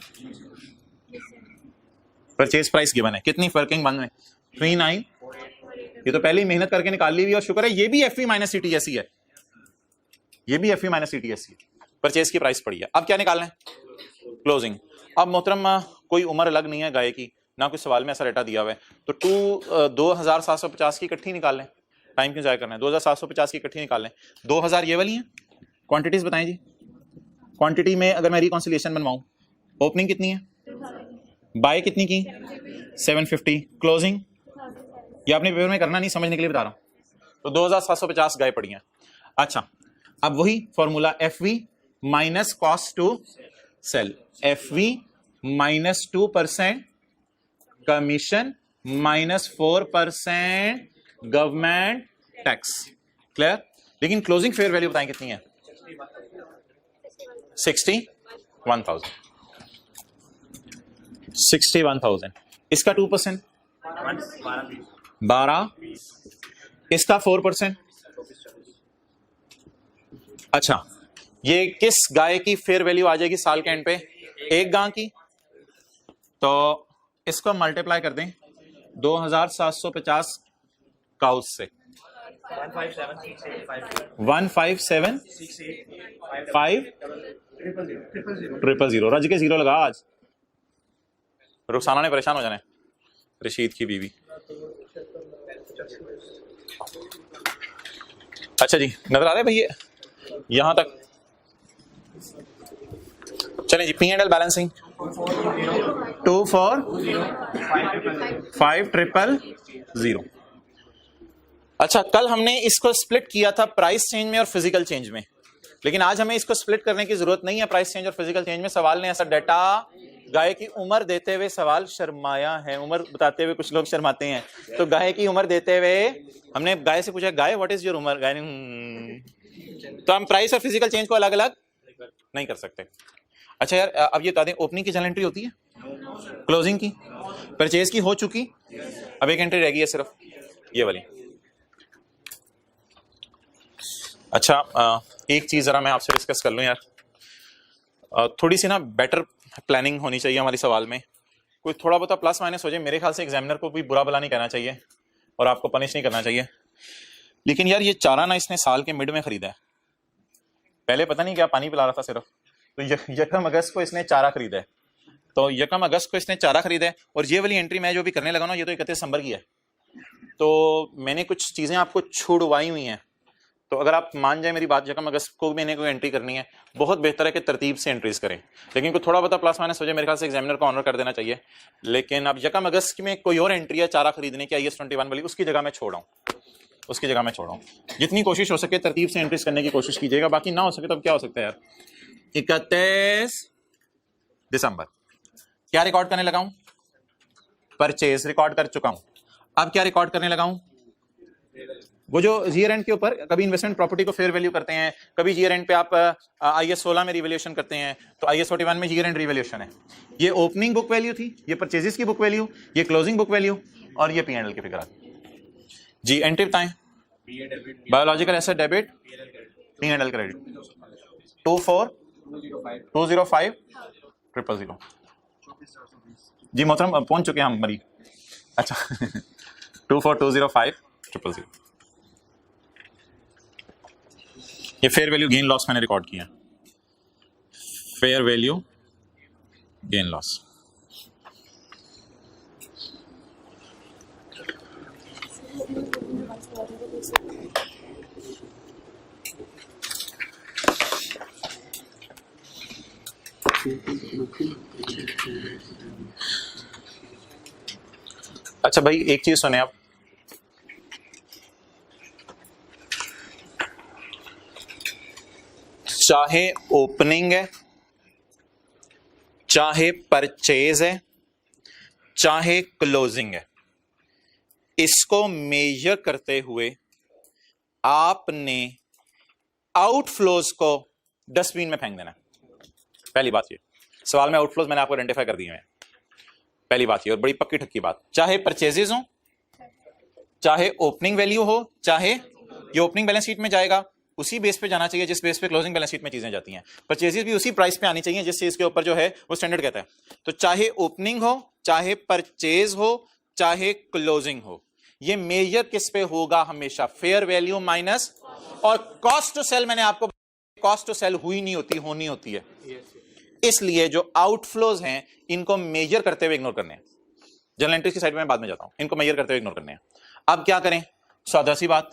परचेज प्राइस गिवन है, कितनी वर्किंग बंद में 39, ये तो पहले ही मेहनत करके निकाल ली हुई, और शुक्र है ये भी एफवी माइनस सीटीएस ही है, ये भी एफवी माइनस सीटीएस ही, परचेज की प्राइस पड़ी है। अब क्या निकालना है? क्लोजिंग। अब मोहतरम कोई उम्र अलग नहीं है गाय की, ना कोई सवाल में ऐसा डेटा दिया हुआ है, तो 2,750 की इकट्ठी निकाल लें। टाइम क्यों जाया करना है? 2,750 की इकट्ठी निकाल लें। 2,000 ये वाली हैं। क्वांटिटीज बताएं जी। क्वांटिटी में अगर मैं रिकॉन्सिलिएशन बनवाऊं, ओपनिंग कितनी है? बाय कितनी की? 750। क्लोजिंग ये आपने पेपर में करना नहीं, समझने के लिए बता रहा हूं। तो 2,750 गाय पड़ी हैं। अच्छा, अब वही formula, FV minus cost to sell, FV minus 2% commission minus 4% government tax. Clear? लेकिन क्लोजिंग फेयर वैल्यू बताएं कितनी है? 61,000। 61,000। इसका 2% 12, इसका 4%। अच्छा, ये किस गाय की फेयर वैल्यू आ जाएगी साल के एंड पे? एक गाय की। तो इसको मल्टीप्लाई कर दें 2,750 काउस से, 157,500,000। रज के जीरो लगा आज, रुखसाना ने परेशान हो जाना है, रशीद की बीवी। अच्छा जी, नजर आ रहा है भैया यहां तक? चलें जी, P&L बैलेंसिंग 24,500,000। अच्छा, कल हमने इसको स्प्लिट किया था प्राइस चेंज में और फिजिकल चेंज में, लेकिन आज हमें इसको स्प्लिट करने की जरूरत नहीं है प्राइस चेंज और फिजिकल चेंज में। सवाल ने ऐसा डाटा गाय की उम्र देते हुए सवाल शर्माया है, उम्र बताते हुए कुछ लोग शर्माते हैं, तो गाय की उम्र देते हुए हमने गाय से पूछा, गाय व्हाट इज योर उम्र? गाय ने तो हम प्राइस और फिजिकल चेंज को अलग अलग नहीं कर सकते। अच्छा यार, अब ये बता दें, ओपनिंग की जर्नल एंट्री होती है, क्लोजिंग की, परचेज की हो चुकी, अब एक एंट्री रह गई है सिर्फ ये वाली। अच्छा, एक चीज जरा मैं आपसे डिस्कस कर लूं यार, थोड़ी सी ना बेटर प्लानिंग होनी चाहिए हमारी सवाल में, कोई थोड़ा बहुत प्लस माइनस हो जाए। मेरे ख्याल से एग्जामिनर को भी बुरा भला नहीं कहना चाहिए और आपको पनिश नहीं करना चाहिए। लेकिन यार ये चारा ना इसने साल के मिड में खरीदा है, पहले पता नहीं क्या पानी पिला रहा था सिर्फ, तो यकम अगस्त को इसने चारा खरीदा है, तो यकम अगस्त को इसने चारा खरीदा है, और ये वाली एंट्री मैं जो भी करने लगा ना ये तो 31 दिसंबर की है, तो मैंने कुछ चीजें आपको छुड़वाई हुई हैं। तो अगर आप मान जाए मेरी बात, यकम अगस्त को मैंने कोई एंट्री करनी है, बहुत बेहतर है कि तरतीब से एंट्रीज करें, लेकिन कोई थोड़ा बहुत प्लस माइनस हो जाए मेरे ख्याल से एग्जामिनर को ऑनर कर देना चाहिए। लेकिन अब यकम अगस्त में कोई और एंट्री है चारा खरीदने की IS 21 वाली, उसकी जगह मैं छोड़ा हूँ, उसकी जगह मैं छोड़ा हूँ। जितनी कोशिश हो सके तरतीब से एंट्रीज करने की कोशिश कीजिएगा, बाकी ना हो सके तो अब क्या हो सकता है यार। 31 दिसंबर क्या रिकॉर्ड करने लगा हूं? परचेज रिकॉर्ड कर चुका हूं। अब क्या रिकॉर्ड करने लगा हूं? वो जो ईयर एंड के ऊपर कभी इन्वेस्टमेंट प्रॉपर्टी को फेयर वैल्यू करते हैं, कभी ईयर एंड पे आप IS 16 में रिवैल्यूएशन करते हैं, तो IS 41 में ईयर एंड रिवैल्यूएशन है। ये ओपनिंग बुक वैल्यू थी, ये परचेजेस की बुक वैल्यू, ये क्लोजिंग बुक वैल्यू, और ये P&L की फिगर जी। एंट्री बताएं। Biological asset debit, P&L credit 24205000 जी मोहतरम पहुंच चुके हैं हम मरी। अच्छा 24205000 ये फेयर वैल्यू गेन लॉस मैंने रिकॉर्ड किया, फेयर वैल्यू गेन लॉस। अच्छा भाई एक चीज सुने आप, चाहे ओपनिंग है, चाहे परचेज है, चाहे क्लोजिंग है, इसको मेजर करते हुए आपने आउटफ्लोज को डस्टबिन में फेंक देना है। पहली बात ये, सवाल में आउटफ्लोज मैंने आपको आइडेंटिफाई कर दिए हैं, पहली बात ये, और बड़ी पक्की ठक्की बात, चाहे परचेजेस हो, चाहे ओपनिंग वैल्यू हो, चाहे ये ओपनिंग बैलेंस शीट में जाएगा उसी बेस पे जाना चाहिए जिस बेस पे क्लोजिंग बैलेंस शीट में चीजें जाती हैं, परचेजेस भी उसी प्राइस पे आनी चाहिए जिस चीज के ऊपर जो है वो स्टैंडर्ड कहता है। तो चाहे ओपनिंग हो, चाहे परचेज हो, चाहे क्लोजिंग हो, ये मेजर किस पे होगा? हमेशा फेयर वैल्यू माइनस, और कॉस्ट टू सेल मैंने आपको, कॉस्ट टू सेल हुई नहीं होती, होनी होती है। इसलिए जो आउटफ्लोज हैं इनको मेजर करते हुए इग्नोर करने हैं। जनरल एंट्रीज की साइड में मैं बाद में जाता हूं, इनको मेजर करते हुए इग्नोर करने हैं। अब क्या करें? सादा सी बात,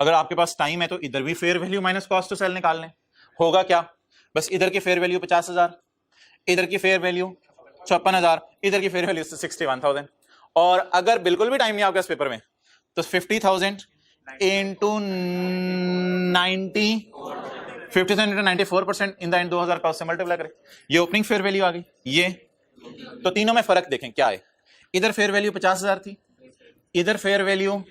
अगर आपके पास टाइम है तो इधर भी fair value minus cost to sell निकाल लें। होगा क्या? बस इधर की फेयर वैल्यू 50,000, इधर की फेयर वैल्यू 56,000, इधर की फेयर वैल्यू 61,000, और अगर बिल्कुल भी टाइम नहीं आपके पेपर में तो 50,000 into 90, 50,000 into 94% in the and 2000 का उससे मल्टीप्लाई करें, ये ओपनिंग फेयर वैल्यू आ गई। ये तो तीनों में फर्क देखें क्या है, इधर फेयर वैल्यू 50,000 थी, इधर फेयर वैल्यू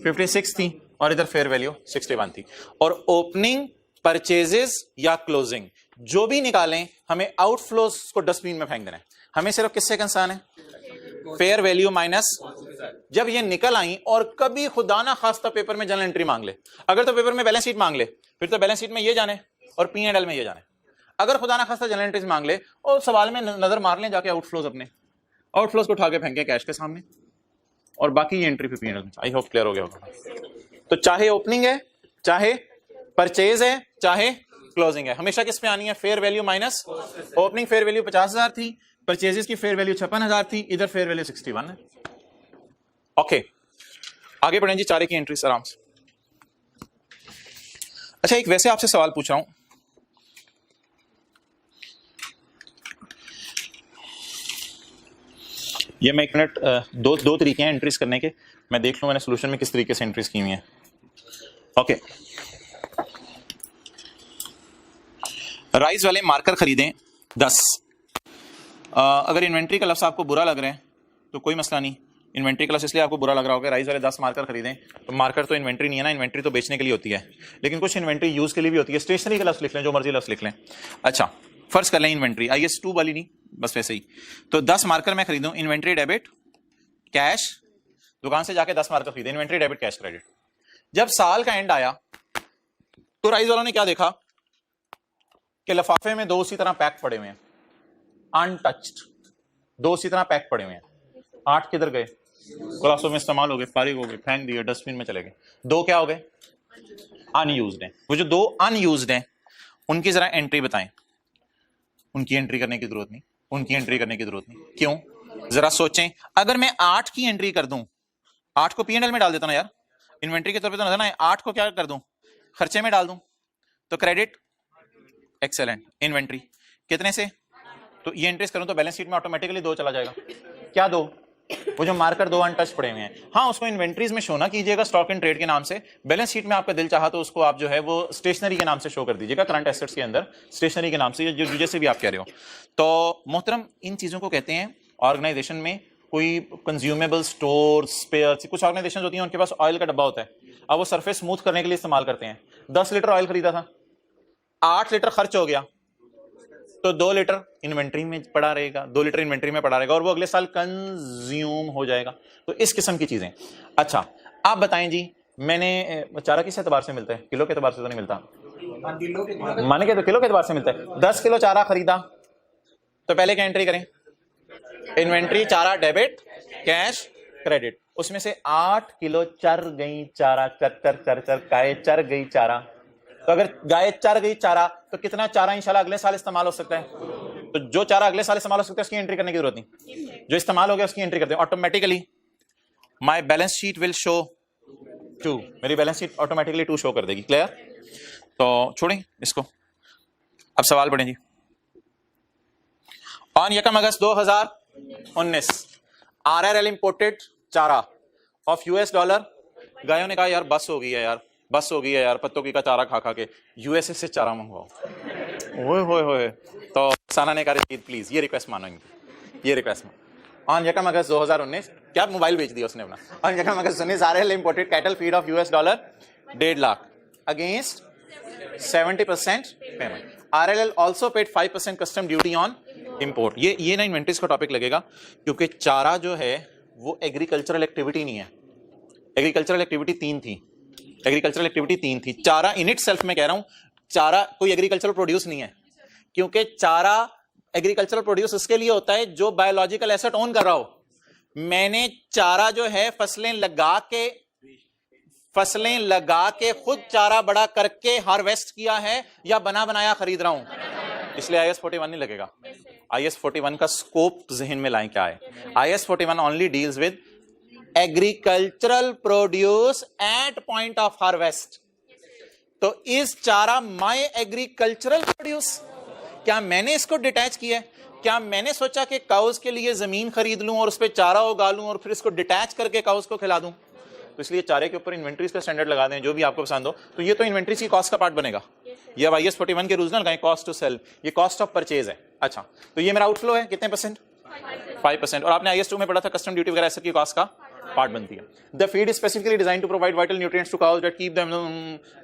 56 थी, और इधर फेयर वैल्यू 61 थी। और ओपनिंग, परचेजेस या क्लोजिंग जो भी निकालें, हमें आउटफ्लोज को डस्टबिन में फेंक देना है। हमें सिर्फ किससे कंसर्न है? Fair value minus. जब ये निकल आई और कभी खुदा ना खास्ता पेपर में जनरल एंट्री मांग ले, अगर तो पेपर में बैलेंस शीट मांग ले, फिर तो बैलेंस शीट में ये जाने और P&L में ये जाने। अगर खुदा ना खास्ता जनरल एंट्रीज मांग ले और सवाल में नजर मार लें जाके आउटफ्लोज, अपने आउटफ्लोज को उठा के फेंके कैश के सामने, और बाकी ये एंट्री पे P&L में। आई होप क्लियर हो गया होगा। तो चाहे ओपनिंग है, चाहे परचेज है, चाहे क्लोजिंग है, हमेशा किस पे आनी है? Fair value minus. Opening fair value 50,000 थी, परचेजेस की फेयर वैल्यू 56,000 थी, इधर फेयर वैल्यू 61 है। ओके, आगे बढ़ें जी, चारे की एंट्रीज आराम से। अच्छा, एक वैसे आपसे सवाल पूछ रहा हूं, ये मैं एक मिनट, दो तरीके हैं एंट्रीज करने के, मैं देख लूं मैंने सोल्यूशन में किस तरीके से एंट्रीज की हुई हैं। ओके, राइज वाले मार्कर खरीदें 10। अगर इन्वेंट्री का लफ्ज आपको बुरा लग रहा है तो कोई मसला नहीं, इन्वेंट्री का लफ्ज इसलिए आपको बुरा लग रहा होगा, राइज वाले 10 मार्कर खरीदें, तो मार्कर तो इन्वेंट्री नहीं है ना, इन्वेंट्री तो बेचने के लिए होती है, लेकिन कुछ इन्वेंट्री यूज के लिए भी होती है। स्टेशनरी का लफ्ज लिख लें, जो मर्जी लफ्ज लिख लें। अच्छा, फर्ज कर लें इन्वेंट्री IS 2 वाली नहीं, बस वैसे ही, तो 10 मार्कर मैं खरीदूं, इन्वेंट्री डेबिट कैश, दुकान से जाके 10 मार्कर खरीदे, इन्वेंट्री डेबिट कैश क्रेडिट। जब साल का एंड आया तो राइज वालों ने क्या देखा कि लिफाफे में 2 उसी तरह पैक पड़े हुए हैं, अनटच्ड, 2 उसी तरह पैक पड़े हुए हैं। 8 किधर गए? क्लासों में इस्तेमाल हो गए, फारिग हो गए, फेंक दिए, डस्टबिन में चले गए। 2 क्या हो गए? अनयूज्ड हैं। वो जो 2 अनयूज्ड हैं उनकी जरा एंट्री बताएं। उनकी एंट्री करने की जरूरत नहीं, उनकी एंट्री करने की जरूरत नहीं। क्यों? जरा सोचें, अगर मैं 8 की एंट्री कर दूं, 8 को P&L में डाल देता ना यार, इन्वेंट्री के तौर पे तो नजर ना, 8 को क्या कर दूं, खर्चे में डाल दूं, तो क्रेडिट, एक्सेलेंट। इन्वेंट्री कितने से, तो ये एंट्रीज करूं तो बैलेंस शीट में ऑटोमेटिकली 2 चला जाएगा। क्या 2? वो जो मार्कर 2 अनटच पड़े हुए हैं, हाँ उसको इन्वेंट्रीज में शो ना कीजिएगा स्टॉक इन ट्रेड के नाम से, बैलेंस शीट में आपका दिल चाहा तो उसको आप जो है वो स्टेशनरी के नाम से शो कर दीजिएगा, करंट एसेट्स के अंदर स्टेशनरी के नाम से, जो जैसे भी आप कह रहे हो। तो मोहतरम इन चीजों को कहते हैं ऑर्गेनाइजेशन में कोई कंज्यूमेबल स्टोर, स्पेयर, कुछ ऑर्गेनाइजेशन होती हैं उनके पास ऑयल का डब्बा होता है, अब वो सरफेस स्मूथ करने के लिए इस्तेमाल करते हैं। 10 लीटर ऑयल खरीदा था, 8 लीटर खर्च हो गया, तो 2 लीटर इन्वेंट्री में पड़ा रहेगा, 2 लीटर इन्वेंट्री में पड़ा रहेगा और वो अगले साल कंज्यूम हो जाएगा। तो इस किस्म की चीजें। अच्छा आप बताएं जी, मैंने चारा किस एतबार से मिलता है? किलो के एतबार से तो नहीं मिलता, माने के तो किलो के एतबार से मिलता है। 10 किलो चारा खरीदा, तो पहले क्या एंट्री करें? इन्वेंट्री, चारा डेबिट, कैश क्रेडिट। उसमें से 8 किलो चर गई चारा, गाय चर गई चारा, तो अगर गाय चर गई चारा तो कितना चारा इंशाल्लाह अगले साल इस्तेमाल हो सकता है? तो जो चारा अगले साल इस्तेमाल हो सकता है उसकी एंट्री करने की जरूरत नहीं, जो इस्तेमाल हो गया उसकी एंट्री करते हैं automatically. My balance sheet will show 2, मेरी बैलेंस शीट ऑटोमेटिकली 2 शो कर देगी। क्लियर? तो छोड़ें इसको, अब सवाल पढ़ें जी। ऑन 1 अगस्त 2019 RRL इंपोर्टेड चारा ऑफ $, गायों ने कहा यार बस हो गई है यार, बस हो गई है यार पत्तों की का चारा खा खा के, USA से चारा मंगवाओ। ओए होए होए, तो साना ने कहा प्लीज ये रिक्वेस्ट मानो, ये रिक्वेस्ट मानो। ऑन 1 अगस्त 2019, क्या मोबाइल बेच दिया उसने अपना। On 1 August 2019 RRL imported cattle feed of $, 1.5 lakh against 70% payment. RLL also paid 5% custom duty on import. ये ना इन्वेंट्रीज का टॉपिक लगेगा, क्योंकि चारा जो है वो एग्रीकल्चरल एक्टिविटी नहीं है। एग्रीकल्चरल एक्टिविटी 3 थी, एग्रीकल्चरल एक्टिविटी 3 थी। चारा इन इट सेल्फ में कह रहा हूं, चारा कोई एग्रीकल्चरल प्रोड्यूस नहीं है, क्योंकि चारा एग्रीकल्चरल प्रोड्यूस उसके लिए होता है जो बायोलॉजिकल एसेट ओन कर रहा हो। मैंने चारा जो है फसलें लगा के खुद चारा बड़ा करके हार्वेस्ट किया है या बना बनाया खरीद रहा हूं, इसलिए IAS 41 नहीं लगेगा। IAS 41 का स्कोप जहन में लाएं क्या है। IAS 41 only deals with agricultural produce at point of harvest. तो इस चारा माय एग्रीकल्चरल प्रोड्यूस, क्या मैंने इसको डिटैच किया है? क्या मैंने सोचा कि काउस के लिए जमीन खरीद लूं और उस पर चारा उगा लूं और फिर इसको डिटैच करके काउस को खिला दूं? तो इसलिए चारे के ऊपर इन्वेंट्रीज का स्टैंडर्ड लगा दें जो भी आपको पसंद हो। तो ये तो इन्वेंट्रीज की कॉस्ट का पार्ट बनेगा। ये अब IAS 41 के रूल्स ना लगाएं, कॉस्ट टू सेल, ये कॉस्ट ऑफ परचेज है। अच्छा तो ये मेरा आउटफ्लो है कितने परसेंट? 5%। और आपने IAS 2 में पढ़ा था कस्टम ड्यूटी वगैरह की कॉस्ट का पार्ट बनती है। The feed is specifically designed to provide vital nutrients to cows that keep them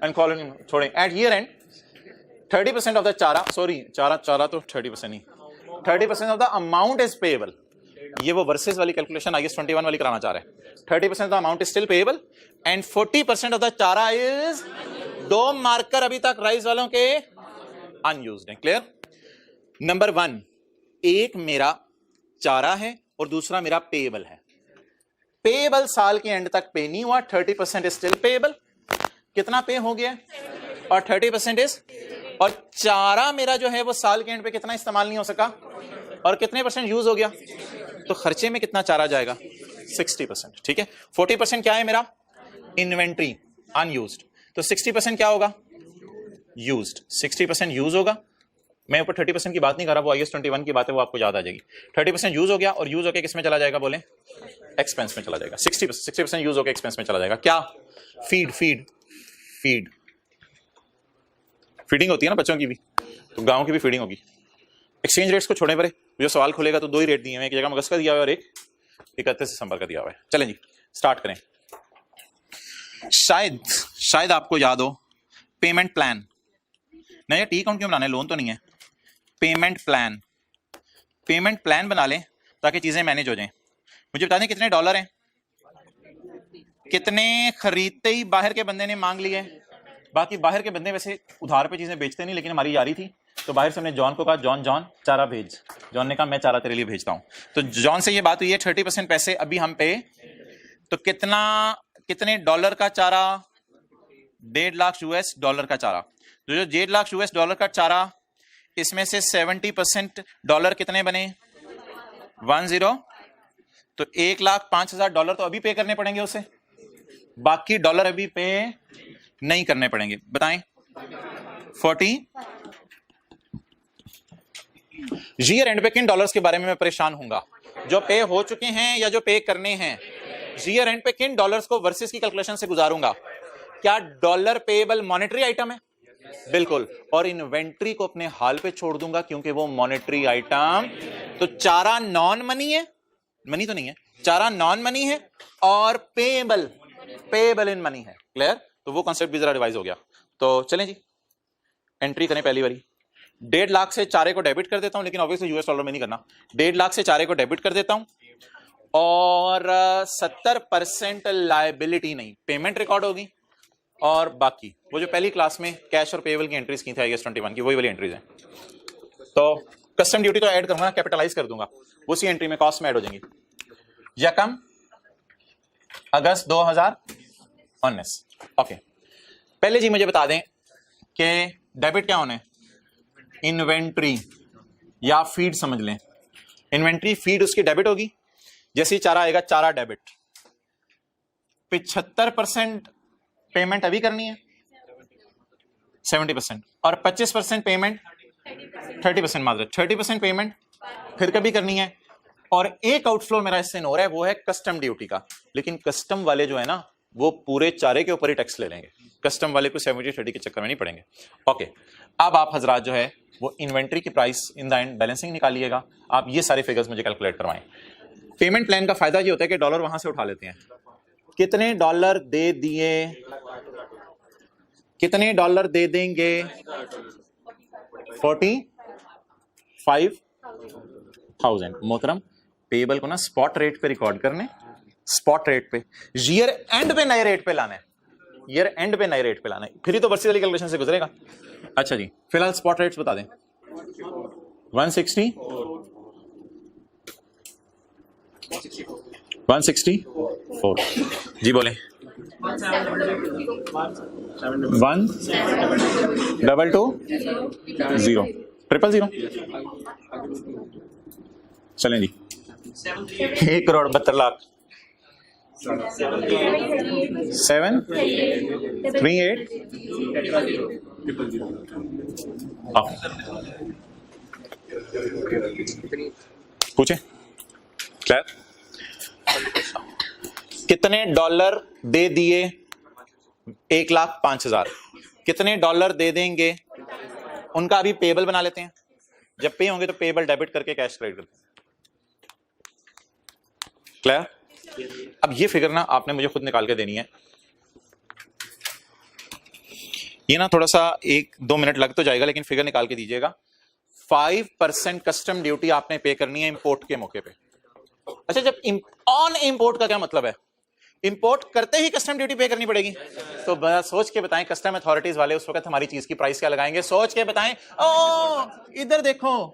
and colony. छोड़ें, at year end 30% of the chara, sorry चारा तो 30% नहीं, 30% of the amount is payable. ये वो वर्सेस वाली कैलकुलेशन IAS 21 वाली कराना चाह रहे हैं। 30% of the amount is still payable and 40% of the चारा इज, 2 मार्कर अभी तक राइस वालों के अनयूज्ड है। क्लियर? नंबर 1, एक मेरा चारा है और दूसरा मेरा पेएबल है। पेएबल साल के एंड तक पे नहीं हुआ, 30% इज स्टिल पेएबल। कितना पे हो गया? और 30% इज, और चारा मेरा जो है वो साल के एंड पे कितना इस्तेमाल नहीं हो सका और कितने % यूज हो गया? तो खर्चे में कितना चारा जाएगा? 60%। ठीक है, 40% क्या है मेरा? Inventory unused. तो 60% क्या होगा? यूज्ड। 60% यूज होगा। मैं ऊपर 30% की बात नहीं कर रहा, वो IAS 21 की बात है, वो आपको याद आ जाएगी। 30% यूज हो गया और यूज होकर किस में चला जाएगा? बोले एक्सपेंस में चला जाएगा। 60% यूज होकर एक्सपेंस में चला जाएगा। क्या? फीडिंग होती है ना बच्चों की भी, तो गाँव की भी फीडिंग होगी। एक्सचेंज रेट्स को छोड़ने पर जो सवाल खुलेगा तो 2 ही रेट दिए हैं, एक जगह अगस्त का दिया हुआ है और एक 31 दिसंबर का दिया हुआ है। चलें जी स्टार्ट करें। शायद आपको याद हो पेमेंट प्लान। नहीं टी अकाउंट क्यों बनाना है, लोन तो नहीं है। पेमेंट प्लान बना लें ताकि चीजें मैनेज हो जाएं। मुझे बता दें कितने डॉलर हैं, कितने खरीदते ही बाहर के बंदे ने मांग लिए। बाकी बाहर के बंदे वैसे उधार पे चीजें बेचते नहीं, लेकिन हमारी यारी थी तो बाहर से हमने जॉन को कहा जॉन चारा भेज। जॉन ने कहा मैं चारा तेरे लिए भेजता हूं। तो जॉन से ये बात हुई है 30% पैसे अभी हम पे, तो कितने डॉलर का चारा? $1.5 लाख का चारा। तो जो $1.5 लाख का चारा इसमें से 70% डॉलर कितने बने? 10। तो $1,05,000 तो अभी पे करने पड़ेंगे उसे, बाकी डॉलर अभी पे नहीं करने पड़ेंगे। बताएं 40। ईयर एंड पे किन डॉलर्स के बारे में मैं परेशान हूंगा? जो पे हो चुके हैं या जो पे करने हैं? ईयर एंड पे किन डॉलर्स को वर्सेस की कैलकुलेशन से गुजारूंगा? क्या डॉलर पेएबल मॉनेटरी आइटम है? बिल्कुल। और इन्वेंट्री को अपने हाल पे छोड़ दूंगा क्योंकि वो मॉनेटरी आइटम, तो चारा नॉन मनी है, मनी तो नहीं है, चारा नॉन मनी है और पेएबल इन मनी है। क्लियर? तो वो कॉन्सेप्ट भी जरा रिवाइज हो गया। तो चलें जी, एंट्री करें पहली बारी। 1.5 लाख से चारे को डेबिट कर देता हूं, लेकिन ऑब्वियसली यूएस डॉलर में नहीं करना। 1.5 लाख से चारे को डेबिट कर देता हूं और 70% लायबिलिटी नहीं, पेमेंट रिकॉर्ड होगी और बाकी वो जो पहली क्लास में कैश और पेएबल की एंट्रीज की थी IAS 21 की, वही वाली एंट्रीज हैं। तो कस्टम ड्यूटी तो ऐड करूंगा, कैपिटलाइज कर दूंगा, उसी एंट्री में कॉस्ट में ऐड हो जाएंगी। यकम अगस्त 2019। ओके, पहले जी मुझे बता दें कि डेबिट क्या होने? इन्वेंट्री या फीड समझ लें। इन्वेंट्री फीड उसकी डेबिट होगी, जैसे ही चारा आएगा चारा डेबिट। 75% पेमेंट अभी करनी है, 70%, और 25% पेमेंट, 30% मात्र 30% पेमेंट फिर कभी करनी है। और एक आउटफ्लो मेरा इससे हो रहा है, वो है कस्टम ड्यूटी का। लेकिन कस्टम वाले जो है ना, वो पूरे चारे के ऊपर ही टैक्स ले लेंगे, कस्टम वाले को 70-30 के चक्कर में नहीं पड़ेंगे। ओके, अब आप हजरात जो है वो इन्वेंट्री की price in the end balancing निकालिएगा। आप ये सारे फिगर्स मुझे कैलकुलेट करवाएं। पेमेंट प्लान का फायदा ये होता है कि डॉलर वहां से उठा लेते हैं। कितने डॉलर दे दिए, कितने डॉलर दे देंगे? 45,000। मोहतरम, पेएबल को ना स्पॉट रेट पे रिकॉर्ड करने, स्पॉट रेट पे, ईयर एंड पे नए रेट पे लाना है, ईयर एंड पे नए रेट पे लाना है, फिर ही तो वर्सी वाली कैलकुलेशन से गुजरेगा। अच्छा जी, फिलहाल स्पॉट रेट्स बता दें। 164 जी बोले। 1,220 000। चलें जी, 1,72,00,000 738 पूछे क्लियर? कितने डॉलर दे दिए? 1,05,000। कितने डॉलर दे देंगे? उनका अभी पेएबल बना लेते हैं, जब पे होंगे तो पेएबल डेबिट करके कैश क्रेडिट करते हैं। क्लियर? अब ये फिगर ना आपने मुझे खुद निकाल के देनी है। ये ना थोड़ा सा 1-2 मिनट लग तो जाएगा, लेकिन फिगर निकाल के दीजिएगा। 5% कस्टम ड्यूटी आपने पे करनी है इंपोर्ट के मौके पे। अच्छा, जब ऑन इंपोर्ट का क्या मतलब है? इंपोर्ट करते ही कस्टम ड्यूटी पे करनी पड़ेगी। तो बस सोच के बताएं, कस्टम अथॉरिटीज वाले उस वक्त हमारी चीज की प्राइस क्या लगाएंगे? सोच के बताएं। ओ इधर देखो,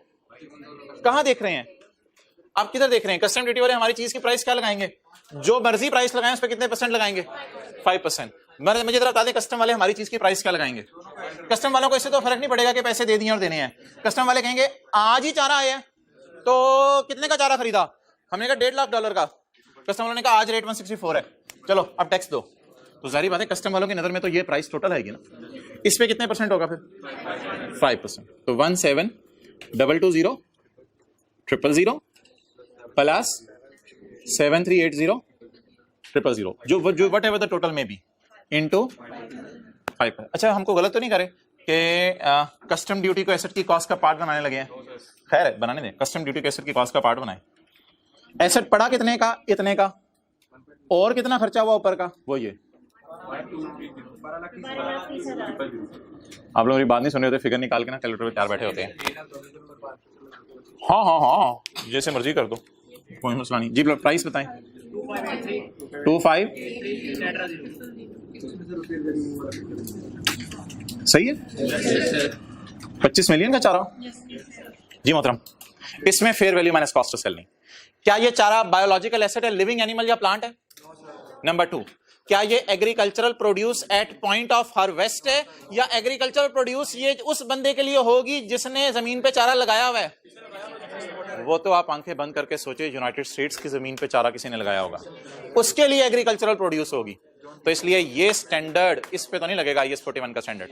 कहां देख रहे हैं आप? किधर देख रहे हैं? कस्टम ड्यूटी वाले हमारी चीज की प्राइस क्या लगाएंगे? जो मर्जी प्राइस लगाएं, उस पर कितने % लगाएंगे? 5%। मुझे जरा बता दें, कस्टम वाले हमारी चीज की प्राइस क्या लगाएंगे? कस्टम वालों को इससे तो फर्क नहीं पड़ेगा कि पैसे दे दिए और देने हैं। कस्टम वाले कहेंगे आज ही चारा आया, तो कितने का चारा खरीदा? हमने कहा $1.5 लाख का। कस्टम वालों ने कहा आज रेट 164 है, चलो अब टैक्स दो। तो जारी बात है कस्टम वालों की नजर में तो ये प्राइस टोटल आएगी ना, इस पे कितने % होगा फिर? 5%। तो 17,220 000 प्लस 7380 000, जो वट एवर द टोटल में भी, इनटू 5%। अच्छा, हमको गलत तो नहीं करे कि कस्टम ड्यूटी को एसेट की कॉस्ट का पार्ट बनाने लगे हैं? खैर है, बनाने दें। कस्टम ड्यूटी को एसेट की कॉस्ट का पार्ट बनाए। एसेट पड़ा कितने का? इतने का। और कितना खर्चा हुआ ऊपर का? वो ये। आप लोग मेरी बात नहीं सुन रहे होते, फिगर निकाल के ना कैलकुलेटर पे तैयार बैठे होते हैं। हाँ हाँ हाँ, जैसे मर्जी कर दो, कोई मसला नहीं जी। प्राइस बताएं। 25 सही है। 25 मिलियन का चारा जी मोहतरम। इसमें fair value minus cost of sale नहीं। क्या ये चारा बायोलॉजिकल एसेट है, लिविंग एनिमल या प्लांट है? नंबर 2, क्या ये agricultural produce at point of harvest है या एग्रीकल्चरल प्रोड्यूस ये उस बंदे के लिए होगी जिसने जमीन पे चारा लगाया हुआ है? वो तो आप आंखें बंद करके सोचिए, यूनाइटेड स्टेट्स की जमीन पे चारा किसी ने लगाया होगा, उसके लिए एग्रीकल्चरल प्रोड्यूस होगी। तो इसलिए ये स्टैंडर्ड इस पे तो नहीं लगेगा IS 41 का स्टैंडर्ड।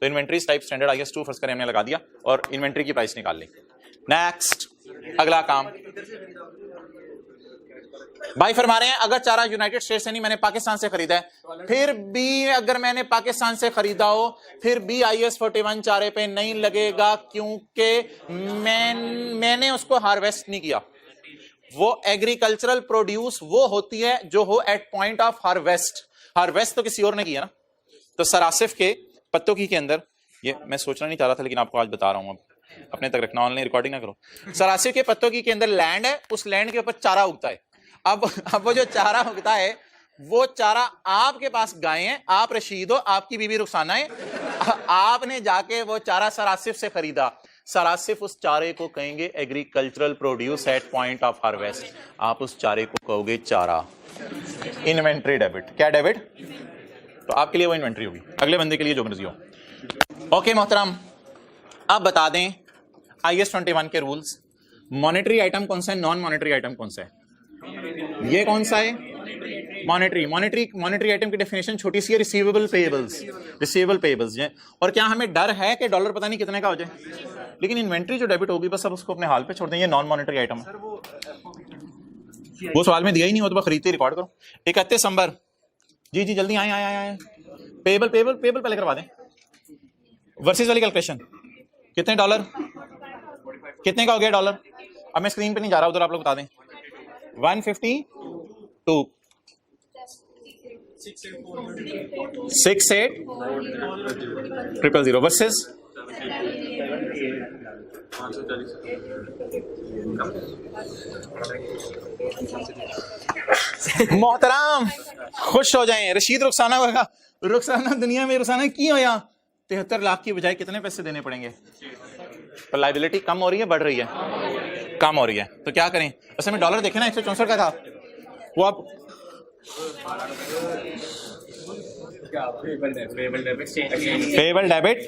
तो inventory type standard IS 2 first करें हमने लगा दिया और इन्वेंट्री की प्राइस निकाल ली। नेक्स्ट अगला काम भाई फरमा रहे हैं अगर चारा यूनाइटेड स्टेट से नहीं मैंने पाकिस्तान से खरीदा है, फिर भी अगर मैंने पाकिस्तान से खरीदा हो फिर भी IS 41 चारे पे नहीं लगेगा क्योंकि मैंने उसको हार्वेस्ट नहीं किया। वो एग्रीकल्चरल प्रोड्यूस वो होती है जो हो at point of harvest. Harvest तो किसी और ने किया ना। तो सरासिफ के पत्तों की के अंदर, ये मैं सोचना नहीं चाह रहा था लेकिन आपको आज बता रहा हूं, अब अपने तक रखना, ऑनलाइन रिकॉर्डिंग ना करो। सरासिफ के पत्तों की के अंदर लैंड है, उस लैंड के ऊपर चारा उगता है। अब वो जो चारा उगता है वो चारा आपके पास गाय हैं, आप रशीद हो, आपकी बीवी रुखसाना है, आपने जाके वो चारा सरासिफ से खरीदा। सरासिफ उस चारे को कहेंगे agricultural produce at point of harvest. आप उस चारे को कहोगे चारा। Inventory debit. क्या डेबिट? तो आपके लिए वो इन्वेंट्री होगी, अगले बंदे के लिए जो मर्जी हो। ओके मोहतरम, अब बता दें IS 21 के रूल्स। मॉनेटरी आइटम कौन सा है, नॉन मॉनेटरी आइटम कौन सा है? ये कौन सा है? मॉनेटरी आइटम की डेफिनेशन छोटी सी है, रिसीवेबल पेएबल्स। और क्या हमें डर है कि डॉलर पता नहीं कितने का हो जाए? लेकिन इन्वेंट्री जो डेबिट होगी बस अब उसको अपने हाल पे छोड़ दें, ये नॉन मॉनेटरी आइटम है। वो सवाल में दिया ही नहीं हो तो खरीदते रिकॉर्ड करो। 31 दिसंबर, जी जल्दी आए। पेएबल पहले करवा दें। वर्सेस वाली कैलकुलेशन कितने डॉलर, कितने का हो गया डॉलर? अब मैं स्क्रीन पे नहीं जा रहा, उधर आप लोग बता दें। 152 6800 वर्सेस मोहतराम खुश हो जाएं। रशीद रुखसाना होगा, रुखसाना दुनिया में रुखसाना की हो या 73 लाख की बजाय कितने पैसे देने पड़ेंगे? तो लाइबिलिटी कम हो रही है, बढ़ रही है? कम हो रही है। तो क्या करें? वैसे में डॉलर देखे ना 164 का था, वो आप पेएबल डेबिट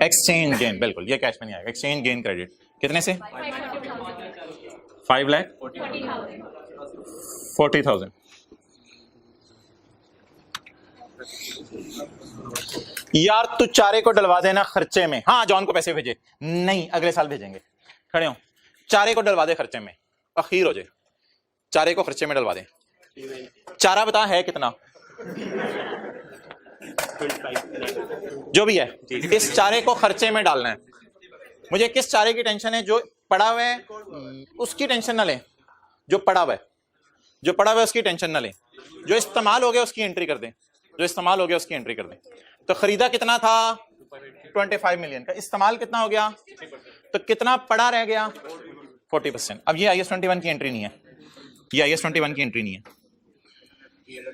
एक्सचेंज गेन, बिल्कुल ये कैश में नहीं आएगा। एक्सचेंज गेन क्रेडिट कितने से? 5,40,000। यार तू चारे को डलवा देना खर्चे में। हाँ जॉन को पैसे भेजे, नहीं अगले साल भेजेंगे। खड़े हो, चारे को डलवा दे खर्चे में, अखीर हो जाए, चारे को खर्चे में डलवा दे। चारा बता है कितना? जो भी है इस चारे को खर्चे में डालना है। मुझे किस चारे की टेंशन है? जो पड़ा हुआ है उसकी टेंशन ना लें, जो पड़ा हुआ है उसकी टेंशन ना लें। जो इस्तेमाल हो गया उसकी एंट्री कर दें, तो खरीदा कितना था? 25 मिलियन का। इस्तेमाल कितना हो गया? तो कितना पड़ा रह गया? 40%। अब ये IS 21 की एंट्री नहीं है,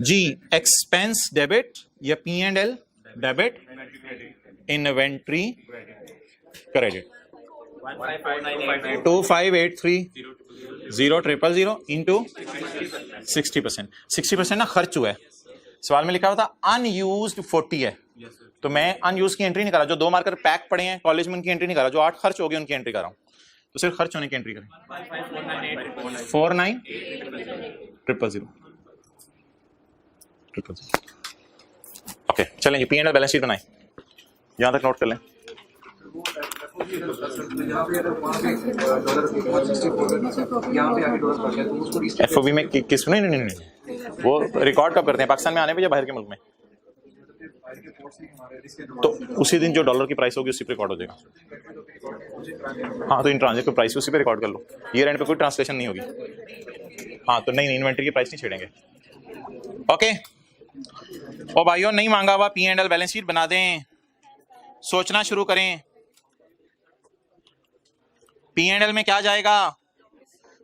जी। एक्सपेंस डेबिट या P&L debit, inventory credit 25830000 into 60%। 60% ना खर्च हुआ है। सवाल में लिखा हुआ था अनयूज्ड 40 है, तो मैं अनयूज की एंट्री नहीं कर रहा। जो 2 मार्कर पैक पड़े हैं कॉलेज में उनकी एंट्री नहीं कर रहा। जो 8 खर्च हो गए उनकी एंट्री कर रहा हूं। तो सिर्फ खर्च होने की एंट्री करें। 49,000 ओके चलें जी। P&L बैलेंस शीट बनाएं, यहां तक नोट कर लें। FOB में किस नहीं, वो रिकॉर्ड कब करते हैं? पाकिस्तान में आने पे या बाहर के मुल्क में? तो उसी दिन जो डॉलर की प्राइस होगी उसी पे रिकॉर्ड हो जाएगा। हाँ तो इन ट्रांजिट की प्राइस उसी पे रिकॉर्ड कर लो। ईयर एंड पे कोई ट्रांसलेशन नहीं होगी। हाँ तो नहीं इन्वेंट्री की प्राइस नहीं छेड़ेंगे। ओके ओ भाइयों, नहीं मांगा हुआ P&L बैलेंस शीट बना दें, सोचना शुरू करें। P&L में क्या जाएगा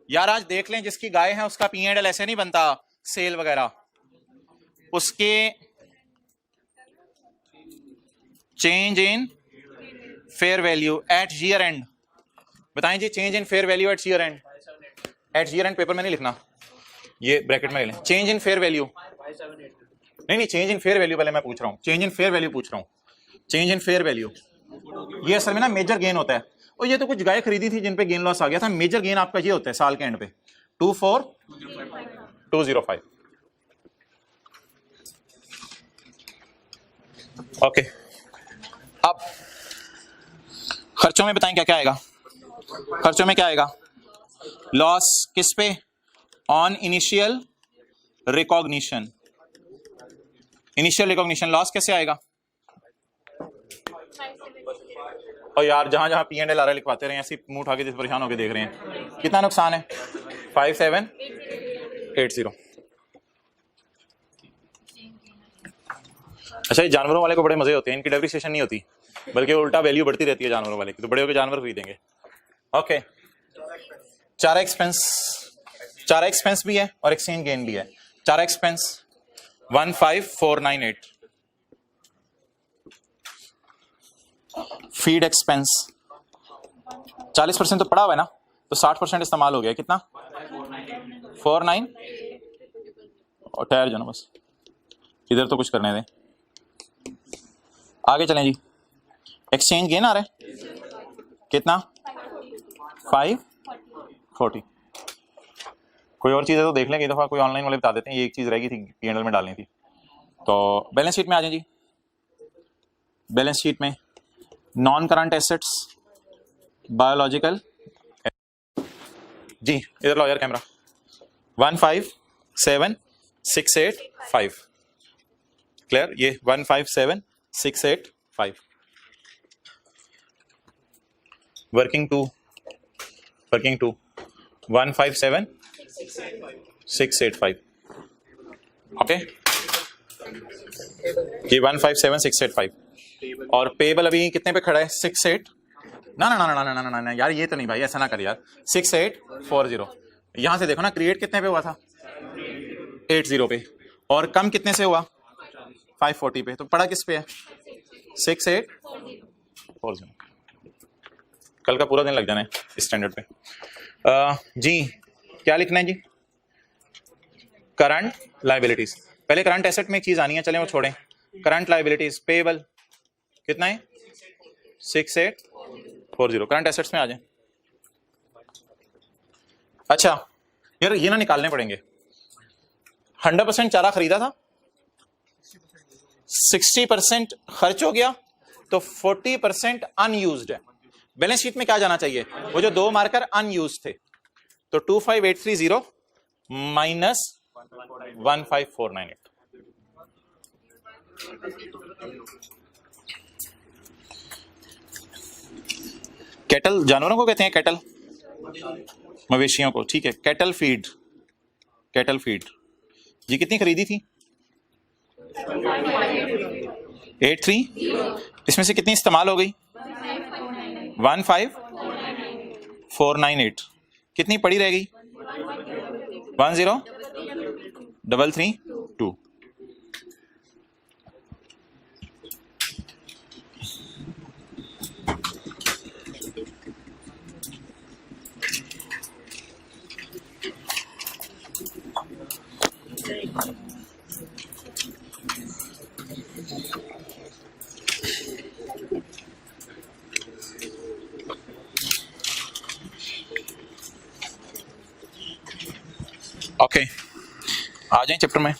यार? आज देख लें, जिसकी गाय है उसका P&L ऐसे नहीं बनता, सेल वगैरह। उसके change in fair value at year end, बताएं जी। Change in fair value at year end, paper में नहीं लिखना, ये ब्रैकेट में ले लें। चेंज इन फेयर वैल्यू नहीं, चेंज इन फेयर वैल्यू पहले मैं पूछ रहा हूँ, चेंज इन फेयर वैल्यू पूछ रहा हूँ, चेंज इन फेयर वैल्यू। ये असल में ना मेजर गेन होता है, और ये तो कुछ गाय खरीदी थी जिन पे गेन लॉस आ गया था। मेजर गेन आपका ये होता है साल के एंड पे 24205। ओके, अब खर्चों में बताएं क्या क्या आएगा। खर्चों में क्या आएगा? लॉस किस पे? On initial recognition. Initial recognition loss कैसे आएगा? और यार जहां जहां P&L आ रहा है लिखवाते रहे, ऐसी मुंह उठा के जिस परेशान होकर देख रहे हैं। कितना नुकसान है? 5780। अच्छा, ये जानवरों वाले को बड़े मजे होते हैं, इनकी डेप्रिसिएशन नहीं होती बल्कि उल्टा वैल्यू बढ़ती रहती है जानवरों वाले की, तो बड़े होकर जानवर खरीदेंगे। ओके, चारा एक्सपेंस भी है और एक्सचेंज गेन भी है। चारा एक्सपेंस 15498। फीड एक्सपेंस 40% तो पड़ा हुआ है ना, तो 60% इस्तेमाल हो गया। कितना? 49। और ठहर जाओ बस, इधर तो कुछ करने दें, आगे चलें जी। एक्सचेंज गेन आ रहा है कितना? 540। कोई और चीज़ है तो देख लेंगे, दफा कोई ऑनलाइन वाले बता देते हैं। ये एक चीज़ रहेगी थी P&L में डालनी थी। तो बैलेंस शीट में आ जाए जी। बैलेंस शीट में नॉन करंट एसेट्स, बायोलॉजिकल जी, इधर लो यार कैमरा। 157685 क्लियर? ये 157685। Working to 157685। ओके, ये 157685। और पेबल अभी कितने पे खड़ा है? 68। ना ना ना ना ना ना ना ना यार, ये तो नहीं भाई, ऐसा ना कर यार। 6840। यहां से देखो ना, क्रिएट कितने पे हुआ था? 80 पे। और कम कितने से हुआ? 540 पे। तो पड़ा किस पे है? 6840। कल का पूरा दिन लग जाना है स्टैंडर्ड पे। जी क्या लिखना है जी? Current liabilities. पहले करंट एसेट में एक चीज आनी है, चलें वो छोड़ें। करंट लायबिलिटीज पेएबल कितना है? 6840। करंट एसेट्स में आ जाए। अच्छा यार, ये ना निकालने पड़ेंगे। 100% चारा खरीदा था, 60% खर्च हो गया, तो 40% अनयूज्ड है। बैलेंस शीट में क्या जाना चाहिए? वो जो दो मार्कर अनयूज थे, तो 25830 माइनस 15498। कैटल जानवरों को कहते हैं, कैटल मवेशियों को, ठीक है। कैटल फीड जी कितनी खरीदी थी? 83। इसमें से कितनी इस्तेमाल हो गई? 15498। कितनी पड़ी रह गई? 10332। ओके, आ जाए चैप्टर में।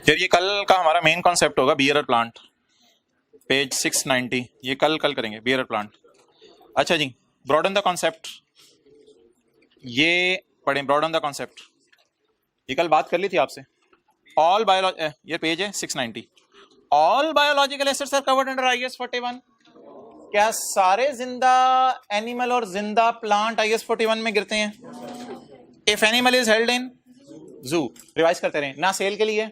फिर ये कल का हमारा मेन कॉन्सेप्ट होगा बियरर प्लांट, पेज 690। ये कल करेंगे बियरर प्लांट। अच्छा जी, ब्रॉडन द कॉन्सेप्ट, ये पढ़ें ब्रॉडन द कॉन्सेप्ट। ये कल बात कर ली थी आपसे। ऑल बायोलॉजी, ये पेज है 690। All biological assets are covered under IAS 41। क्या सारे जिंदा एनिमल और जिंदा प्लांट IAS 41 में गिरते हैं? If animal is held in जू, रिवाइज करते रहे ना, सेल के लिए।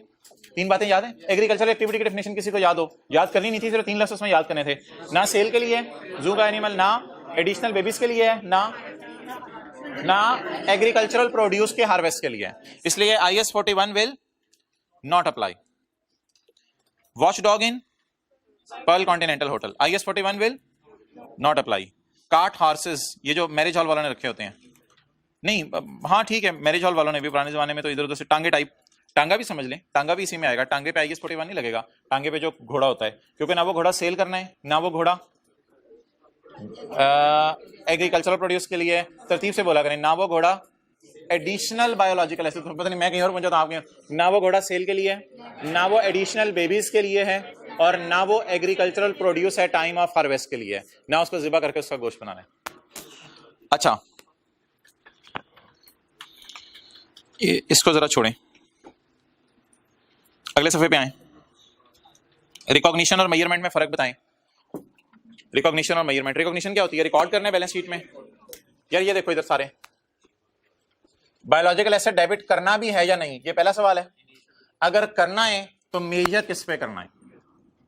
3 बातें याद है? एग्रीकल्चरल एक्टिविटी की डेफिनेशन किसी को याद हो? याद करनी नहीं थी, सिर्फ 3 लफ्ज़ उसमें याद करने थे। ना सेल के लिए जू का एनिमल, ना एडिशनल बेबीज के लिए है, ना एग्रीकल्चरल प्रोड्यूस के हार्वेस्ट के लिए है। इसलिए IAS 41 will not apply. Watch dog in Perl continental hotel, IAS 41 will not apply. Cart horses, ये जो मैरिज हॉल वालों ने रखे होते हैं, नहीं हाँ ठीक है, मैरिज हॉल वालों ने भी पुराने जमाने में तो इधर उधर से टांगे टाइप, टांगा भी समझ लें, टांगा भी इसी में आएगा। टांगे पे IS 41 नहीं लगेगा, टांगे पे जो घोड़ा होता है, क्योंकि ना वो घोड़ा सेल करना है, ना वो घोड़ा एग्रीकल्चरल प्रोड्यूस के लिए, तरतीब से बोला करें, ना वो घोड़ा एडिशनल बायोलॉजिकल एसिड, पता नहीं मैं कहीं और पहुंचा था आपके, ना वो घोड़ा सेल के लिए है, ना वो एडिशनल बेबीज के लिए है, और ना वो एग्रीकल्चरल प्रोड्यूस है टाइम ऑफ हार्वेस्ट के लिए है, ना उसको ज़िबा करके उसका गोश्त बनाना है। अच्छा इसको जरा छोड़ें, अगले सफे पे आए। रिकॉग्निशन और मेजरमेंट में फर्क बताएं। रिकॉग्निशन और मेजरमेंट, रिकॉग्निशन क्या होती है? रिकॉर्ड करना है बैलेंस शीट में। यार ये देखो इधर सारे, बायोलॉजिकल एसेट डेबिट करना भी है या नहीं, ये पहला सवाल है। अगर करना है तो मेजर किस पे करना है?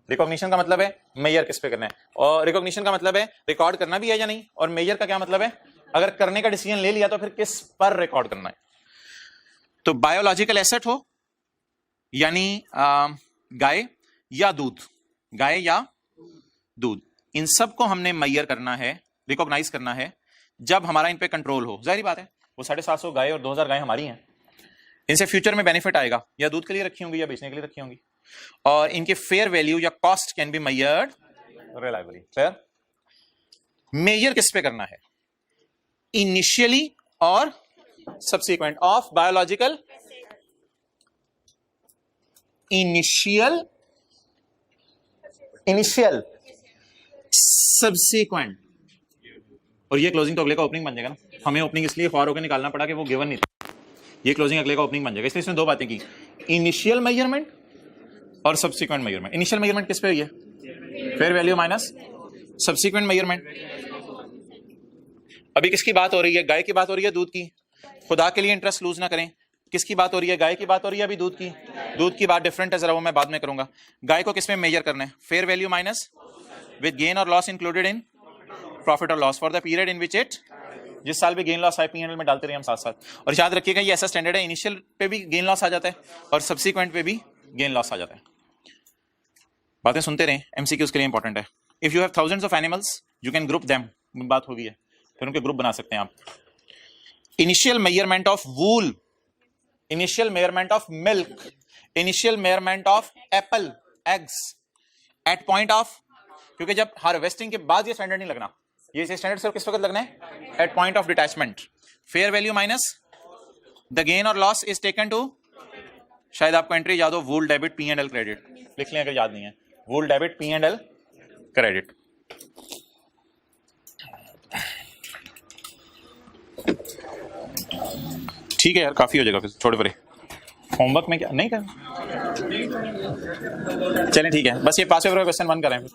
रिकॉग्निशन का मतलब है मेजर किस पे करना है, और रिकॉग्निशन का मतलब है रिकॉर्ड करना भी है या नहीं, और मेजर का क्या मतलब है? अगर करने का डिसीजन ले लिया तो फिर किस पर रिकॉर्ड करना है। तो बायोलॉजिकल एसेट हो यानी गाय या दूध, गाय या दूध, इन सब को हमने मेजर करना है, रिकॉग्नाइज करना है जब हमारा इन पे कंट्रोल हो। जाहिर बात है वो 750 गाय और 2000 गाय हमारी हैं, इनसे फ्यूचर में बेनिफिट आएगा, या दूध के लिए रखी होंगी या बेचने के लिए रखी होंगी, और इनके फेयर वैल्यू या cost can be measured reliably. Fair measure किस पे करना है? इनिशियली और subsequent of biological, initial subsequent, और ये क्लोजिंग तो अगले का ओपनिंग बन जाएगा ना। हमें ओपनिंग इसलिए फॉर होकर निकालना पड़ा कि वो गिवन नहीं था, ये क्लोजिंग अगले का ओपनिंग बन जाएगा। इसलिए इसने दो बातें की, इनिशियल मेजरमेंट और सब्सिक्वेंट मेजरमेंट। इनिशियल मेजरमेंट किस पे हुई है? Fair value minus subsequent measurement. अभी किसकी बात हो रही है? गाय की बात हो रही है, दूध की? खुदा के लिए इंटरेस्ट लूज ना करें, किसकी बात हो रही है? गाय की बात हो रही है, अभी दूध की। दूध की बात डिफरेंट है जरा, वो मैं बाद में करूंगा। गाय को किसमें मेजर करना है? Fair value minus with gain और लॉस इंक्लूडेड इन प्रॉफिट और loss for the period in which it, जिस साल भी गेन लॉस आए P&L में डालते रहे हम साथ साथ। और याद रखिएगा ये ऐसा स्टैंडर्ड है, इनिशियल पे भी गेन लॉस आ जाता है और सब्सिक्वेंट पे भी गेन लॉस आ जाता है। बातें सुनते रहें, MCQ के लिए इंपॉर्टेंट है। If you have thousands of animals you can group them, बात होगी है, फिर उनके ग्रुप बना सकते हैं आप। Initial measurement of wool, initial measurement of milk, initial measurement of Apple eggs eight point of, क्योंकि जब हार्वेस्टिंग के बाद ये स्टैंडर्ड नहीं लगना, ये स्टैंडर्ड सिर्फ किस वक्त लगना है? At point of detachment. Fair value minus the gain और लॉस इज टेकन टू, शायद आपको एंट्री याद हो, वूल डेबिट P&L क्रेडिट, लिख लें अगर याद नहीं है, वूल डेबिट P&L क्रेडिट। ठीक है यार, काफी हो जाएगा फिर, छोड़े परे। होमवर्क में क्या नहीं कर, चलें ठीक है, बस ये पास पेपर का क्वेश्चन 1 करें फिर।